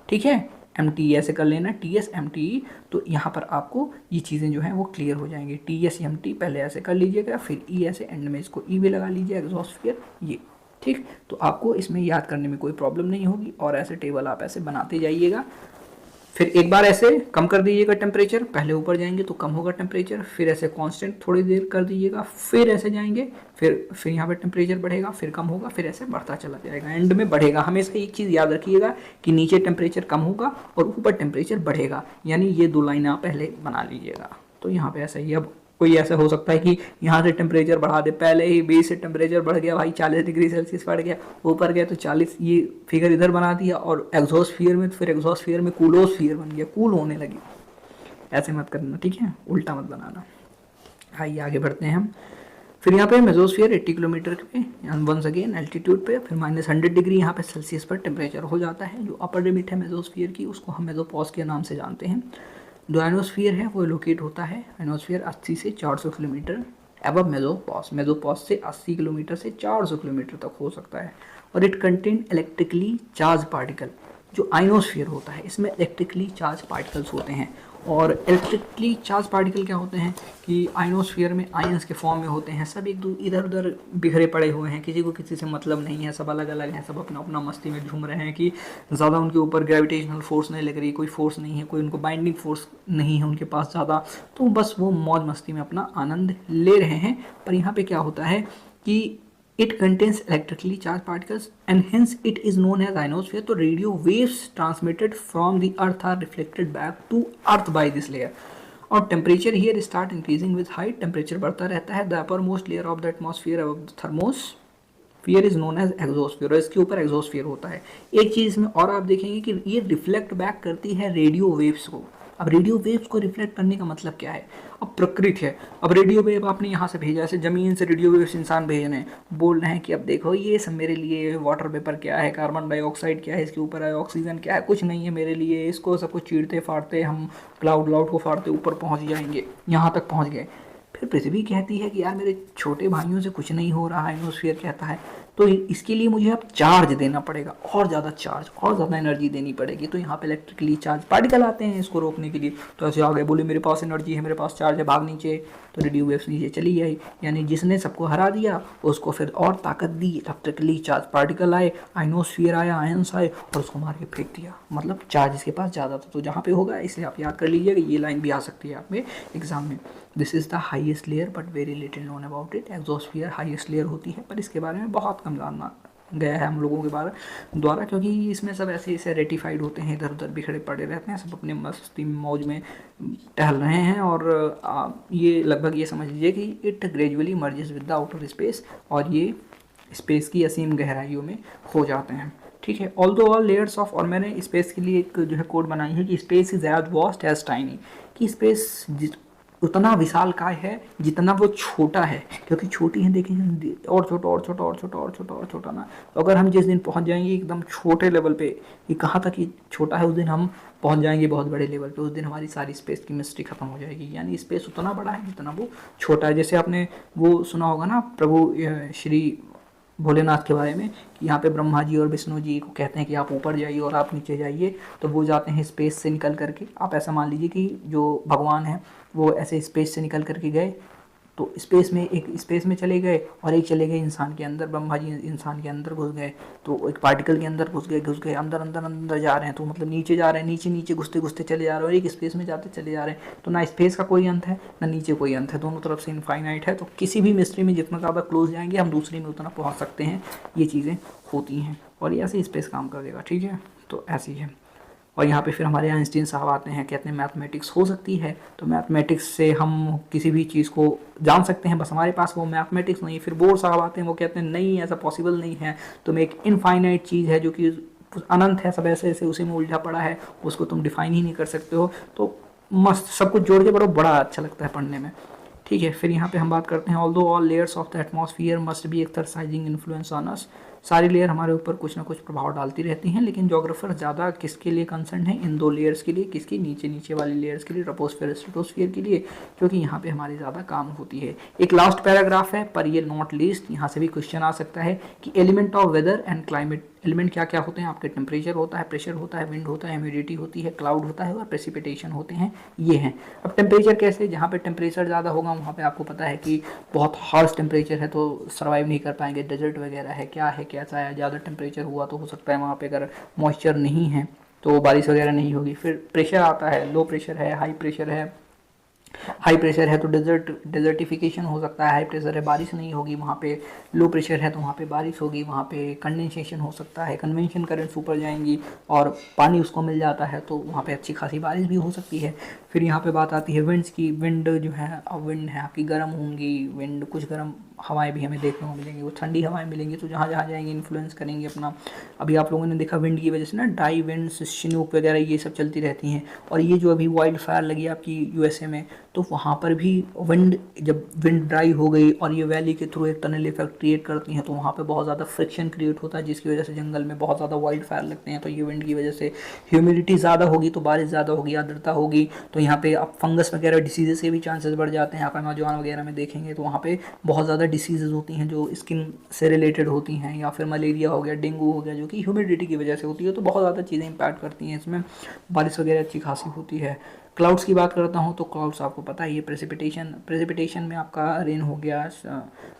ठीक है, MTE ऐसे कर लेना, TSMTE। तो यहाँ पर आपको ये चीज़ें जो हैं वो क्लियर हो जाएंगी। TSMT पहले ऐसे कर लीजिएगा, फिर E ऐसे एंड में इसको E भी लगा लीजिए, एग्जॉस्फियर ये, ठीक। तो आपको इसमें याद करने में कोई प्रॉब्लम नहीं होगी, और ऐसे टेबल आप ऐसे बनाते जाइएगा। फिर एक बार ऐसे कम कर दीजिएगा टेम्परेचर, पहले ऊपर जाएंगे तो कम होगा टेम्परेचर, फिर ऐसे कांस्टेंट थोड़ी देर कर दीजिएगा, फिर ऐसे जाएंगे, फिर यहाँ पे टेम्परेचर बढ़ेगा, फिर कम होगा, फिर ऐसे बढ़ता चला जाएगा, एंड में बढ़ेगा। हमेशा एक चीज़ याद रखिएगा कि नीचे टेम्परेचर कम होगा और ऊपर टेम्परेचर बढ़ेगा, यानी ये दो लाइन आप पहले बना लीजिएगा। तो यहाँ पे ऐसा ही, अब कोई ऐसा हो सकता है कि यहाँ से टेम्परेचर बढ़ा दे, पहले ही 20 से टेम्परेचर बढ़ गया भाई, 40 डिग्री सेल्सियस बढ़ गया, ऊपर गया तो 40, ये फिगर इधर बना दिया, और एग्जॉस्फियर में, फिर एग्जॉस्फियर में कूलोस्फियर बन गया, कूल होने लगी। ऐसे मत करना, ठीक है, उल्टा मत बनाना। आइए आगे बढ़ते हैं हम। फिर यहाँ पे मेसोस्फियर 80 किलोमीटर पे, वंस अगेन एल्टीट्यूड पे, फिर -100 डिग्री यहाँ पे सेल्सियस पर टेम्परेचर हो जाता है। जो अपर लिमिट है मेसोस्फियर की, उसको हम मेसोपॉज के नाम से जानते हैं। जो आइनोस्फीयर है वो लोकेट होता है, आइनोस्फीयर 80 से 400 किलोमीटर एबव मेसोपॉज। मेसोपॉज से 80 किलोमीटर से 400 किलोमीटर तक हो सकता है, और it contain electrically charge particle. जो आइनोस्फीयर होता है इसमें इलेक्ट्रिकली चार्ज पार्टिकल्स होते हैं, और इलेक्ट्रिकली चार्ज पार्टिकल क्या होते हैं कि आइनोस्फीयर में आयंस के फॉर्म में होते हैं, सब एक इधर उधर बिखरे पड़े हुए हैं, किसी को किसी से मतलब नहीं है, सब अलग अलग हैं, सब अपना अपना मस्ती में झूम रहे हैं कि ज़्यादा उनके ऊपर ग्रेविटेशनल फोर्स नहीं लग रही, कोई फोर्स नहीं है, कोई उनको बाइंडिंग फोर्स नहीं है उनके पास ज़्यादा, तो बस वो मौज मस्ती में अपना आनंद ले रहे हैं। पर यहाँ पे क्या होता है कि it contains electrically charged particles and hence it is known as ionosphere. तो radio waves transmitted from the earth are reflected back to earth by this layer, और temperature here start increasing with height, temperature बढ़ता रहता है। the uppermost layer of the atmosphere above the thermosphere is known as exosphere, और इसके ऊपर exosphere होता है। एक चीज़ में और आप देखेंगे कि ये रिफ्लेक्ट बैक करती है रेडियो वेव्स को। अब रेडियो वेव्स को रिफ्लेक्ट करने का मतलब क्या है, अब प्रकृति है, अब रेडियो वेव आपने यहाँ से भेजा, ऐसे ज़मीन से रेडियो वेव्स इंसान भेज रहे हैं, बोल रहे हैं कि अब देखो ये सब मेरे लिए वाटर वेपर क्या है, कार्बन डाइऑक्साइड क्या है, इसके ऊपर है ऑक्सीजन क्या है, कुछ नहीं है मेरे लिए, इसको सब कुछ चीरते फाड़ते हम क्लाउड को फाड़ते ऊपर पहुँच जाएंगे, यहाँ तक पहुँच गए। फिर पृथ्वी कहती है कि यार मेरे छोटे भाइयों से कुछ नहीं हो रहा है, एटमॉस्फेयर कहता है तो इसके लिए मुझे अब चार्ज देना पड़ेगा, और ज़्यादा चार्ज, और ज़्यादा एनर्जी देनी पड़ेगी। तो यहाँ पे इलेक्ट्रिकली चार्ज पार्टिकल आते हैं इसको रोकने के लिए। तो ऐसे आ गए, बोले मेरे पास एनर्जी है, मेरे पास चार्ज है, भाग नीचे, तो रेडियो वेव्स नीचे चली आई, यानी जिसने सबको हरा दिया उसको फिर और ताकत दी, इलेक्ट्रिकली चार्ज पार्टिकल आए, आइनोस्फीयर आया, आयंस आए, और उसको मार के फेंक दिया, मतलब चार्ज इसके पास ज़्यादा था। तो जहाँ पे होगा इसे आप याद कर लीजिएगा, ये लाइन भी आ सकती है आप में एग्जाम में। This is the highest layer but very little known about it. Exosphere highest layer होती है, पर इसके बारे में बहुत कम जानना गया है हम लोगों के द्वारा, क्योंकि इसमें सब ऐसे ऐसे रेटिफाइड होते हैं, इधर उधर बिखरे पड़े रहते हैं, सब अपने मस्ती मौज में टहल रहे हैं। और ये लगभग ये समझ लीजिए कि it gradually merges with the outer space, और ये स्पेस की असीम गहराइयों में हो जाते हैं, ठीक है। ऑल्दो ऑल लेयर्स ऑफ, और मैंने स्पेस के लिए एक जो है कोड बनाई है कि space is as vast as tiny, कि स्पेस उतना विशाल काय है जितना वो छोटा है, क्योंकि छोटी है देखेंगे और छोटा और छोटा और छोटा और छोटा और छोटा ना। तो अगर हम जिस दिन पहुंच जाएंगे एकदम छोटे लेवल पे, ये कहाँ तक ही छोटा है, उस दिन हम पहुंच जाएंगे बहुत बड़े लेवल पे, उस दिन हमारी सारी स्पेस की मिस्ट्री खत्म हो जाएगी। यानी स्पेस उतना बड़ा है जितना वो छोटा है। जैसे आपने वो सुना होगा ना प्रभु श्री भोलेनाथ के बारे में, कि यहाँ पे ब्रह्मा जी और विष्णु जी को कहते हैं कि आप ऊपर जाइए और आप नीचे जाइए, तो वो जाते हैं स्पेस से निकल करके। आप ऐसा मान लीजिए कि जो भगवान है वो ऐसे स्पेस से निकल करके गए, तो स्पेस में एक स्पेस में चले गए, और एक चले गए इंसान के अंदर, ब्रह्मा जी इंसान के अंदर घुस गए, तो एक पार्टिकल के अंदर घुस गए अंदर अंदर अंदर जा रहे हैं, तो मतलब नीचे जा रहे हैं, नीचे नीचे घुसते घुसते चले जा रहे हैं, और एक स्पेस में जाते चले जा रहे हैं। तो ना स्पेस का कोई अंत है ना नीचे कोई अंत है, दोनों तरफ से इनफाइनाइट है। तो किसी भी मिस्ट्री में जितना ज़्यादा क्लोज जाएंगे हम दूसरी में उतना पहुँच सकते हैं, ये चीज़ें होती हैं, और ये ऐसे स्पेस काम कर देगा, ठीक है। तो ऐसी है। और यहाँ पे फिर हमारे आइंस्टीन साहब आते हैं, कहते हैं मैथमेटिक्स हो सकती है। तो मैथमेटिक्स से हम किसी भी चीज़ को जान सकते हैं, बस हमारे पास वो मैथमेटिक्स नहीं है। फिर बोर साहब आते हैं, वो कहते हैं नहीं ऐसा पॉसिबल नहीं है, तुम एक इनफाइनाइट चीज़ है जो कि अनंत है, सब ऐसे ऐसे उसी में उलझा पड़ा है, उसको तुम डिफाइन ही नहीं कर सकते हो। तो मस्त सब कुछ जोड़ के पढ़ो, बड़ा अच्छा लगता है पढ़ने में। ठीक है, फिर यहाँ पे हम बात करते हैं although all layers of the atmosphere must be exercising influence on us. सारी लेयर हमारे ऊपर कुछ ना कुछ प्रभाव डालती रहती हैं, लेकिन जोग्राफर ज़्यादा किसके लिए कंसर्न है, इन 2 लेयर्स के लिए, किसकी, नीचे नीचे वाली लेयर्स के लिए, ट्रोपोस्फीयर स्ट्रेटोस्फीयर के लिए, क्योंकि यहाँ पे हमारी ज़्यादा काम होती है। एक लास्ट पैराग्राफ है, पर ये नॉट लीस्ट, यहाँ से भी क्वेश्चन आ सकता है कि element of weather and climate, element क्या क्या होते हैं आपके, टेम्परेचर होता है, प्रेशर होता है, विंड होता है, ह्यूमिडिटी होती है, क्लाउड होता है और प्रेसिपिटेशन होते हैं, ये हैं। अब टेम्परेचर कैसे, जहाँ पे टेम्परेचर ज़्यादा होगा वहाँ पे आपको पता है कि बहुत हार्श टेम्परेचर है, तो सर्वाइव नहीं कर पाएंगे, डेजर्ट वगैरह है, क्या है कैसा है, ज़्यादा टेम्परेचर हुआ तो हो सकता है वहाँ पे अगर मॉइस्चर नहीं है तो बारिश वगैरह नहीं होगी। फिर प्रेशर आता है, लो प्रेशर है, हाई प्रेशर है, हाई प्रेशर है तो डेजर्टिफिकेशन हो सकता है, हाई प्रेशर है बारिश नहीं होगी वहाँ पे, लो प्रेशर है तो वहाँ पे बारिश होगी, वहाँ पे कंडेंसेशन हो सकता है, कन्वेंशन करंट्स ऊपर जाएंगी और पानी उसको मिल जाता है तो वहाँ पे अच्छी खासी बारिश भी हो सकती है। फिर यहाँ पे बात आती है विंड्स की, विंड जो है, अब विंड है आपकी गर्म होंगी, विंड कुछ गर्म हवाएं भी हमें देखने को मिलेंगी, वो ठंडी हवाएं मिलेंगी तो जहाँ जहाँ जाएंगी इन्फ्लुएंस करेंगी अपना। अभी आप लोगों ने देखा विंड की वजह से ना डाई विंड्स, शिनूक वगैरह ये सब चलती रहती हैं। और ये जो अभी वाइल्ड फायर लगी आपकी यूएसए में, तो वहाँ पर भी विंड, जब विंड ड्राई हो गई और ये वैली के थ्रू एक टनल इफेक्ट क्रिएट करती हैं तो वहाँ पे बहुत ज़्यादा फ्रिक्शन क्रिएट होता है, जिसकी वजह से जंगल में बहुत ज़्यादा वाइल्ड फायर लगते हैं। तो ये विंड की वजह से ह्यूमिडिटी ज़्यादा होगी तो बारिश ज़्यादा होगी, आर्द्रता होगी तो यहाँ पे अब फंगस वगैरह डिसीजेस के भी चांसेस बढ़ जाते हैं। आप अमेज़न वगैरह में देखेंगे तो वहाँ पे बहुत ज़्यादा डिसीजेज होती हैं जो स्किन से रिलेटेड होती हैं, या फिर मलेरिया हो गया, डेंगू हो गया, जो कि ह्यूमिडिटी की वजह से होती है। तो बहुत ज़्यादा चीज़ें इंपैक्ट करती हैं इसमें, बारिश वगैरह अच्छी खासी होती है। क्लाउड्स की बात करता हूँ तो क्लाउड्स आपको पता है ये प्रेसिपिटेशन में आपका रेन हो गया,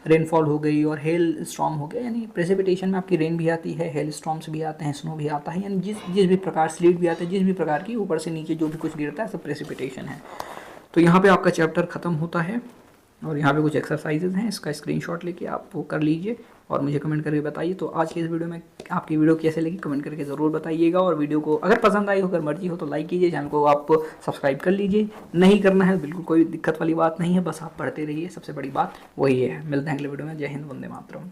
रेनफॉल हो गई और हेल स्टॉर्म हो गया, यानी प्रेसिपिटेशन में आपकी रेन भी आती है, हेल स्टॉर्म्स भी आते हैं, स्नो भी आता है, यानी जिस भी प्रकार स्लीट भी आते हैं, जिस भी प्रकार की ऊपर से नीचे जो भी कुछ गिरता है सब प्रेसिपिटेशन है। तो यहाँ पे आपका चैप्टर ख़त्म होता है और यहाँ पे कुछ एक्सरसाइजेज हैं, इसका स्क्रीनशॉट लेके आप वो कर लीजिए और मुझे कमेंट करके बताइए। तो आज की इस वीडियो में आपकी वीडियो कैसे लगी कमेंट करके ज़रूर बताइएगा, और वीडियो को अगर पसंद आई हो, अगर मर्जी हो तो लाइक कीजिए, चैनल को आप सब्सक्राइब कर लीजिए, नहीं करना है बिल्कुल कोई दिक्कत वाली बात नहीं है, बस आप पढ़ते रहिए, सबसे बड़ी बात वही है। मिलते हैं अगले वीडियो में, जय हिंद, वंदे मातरम।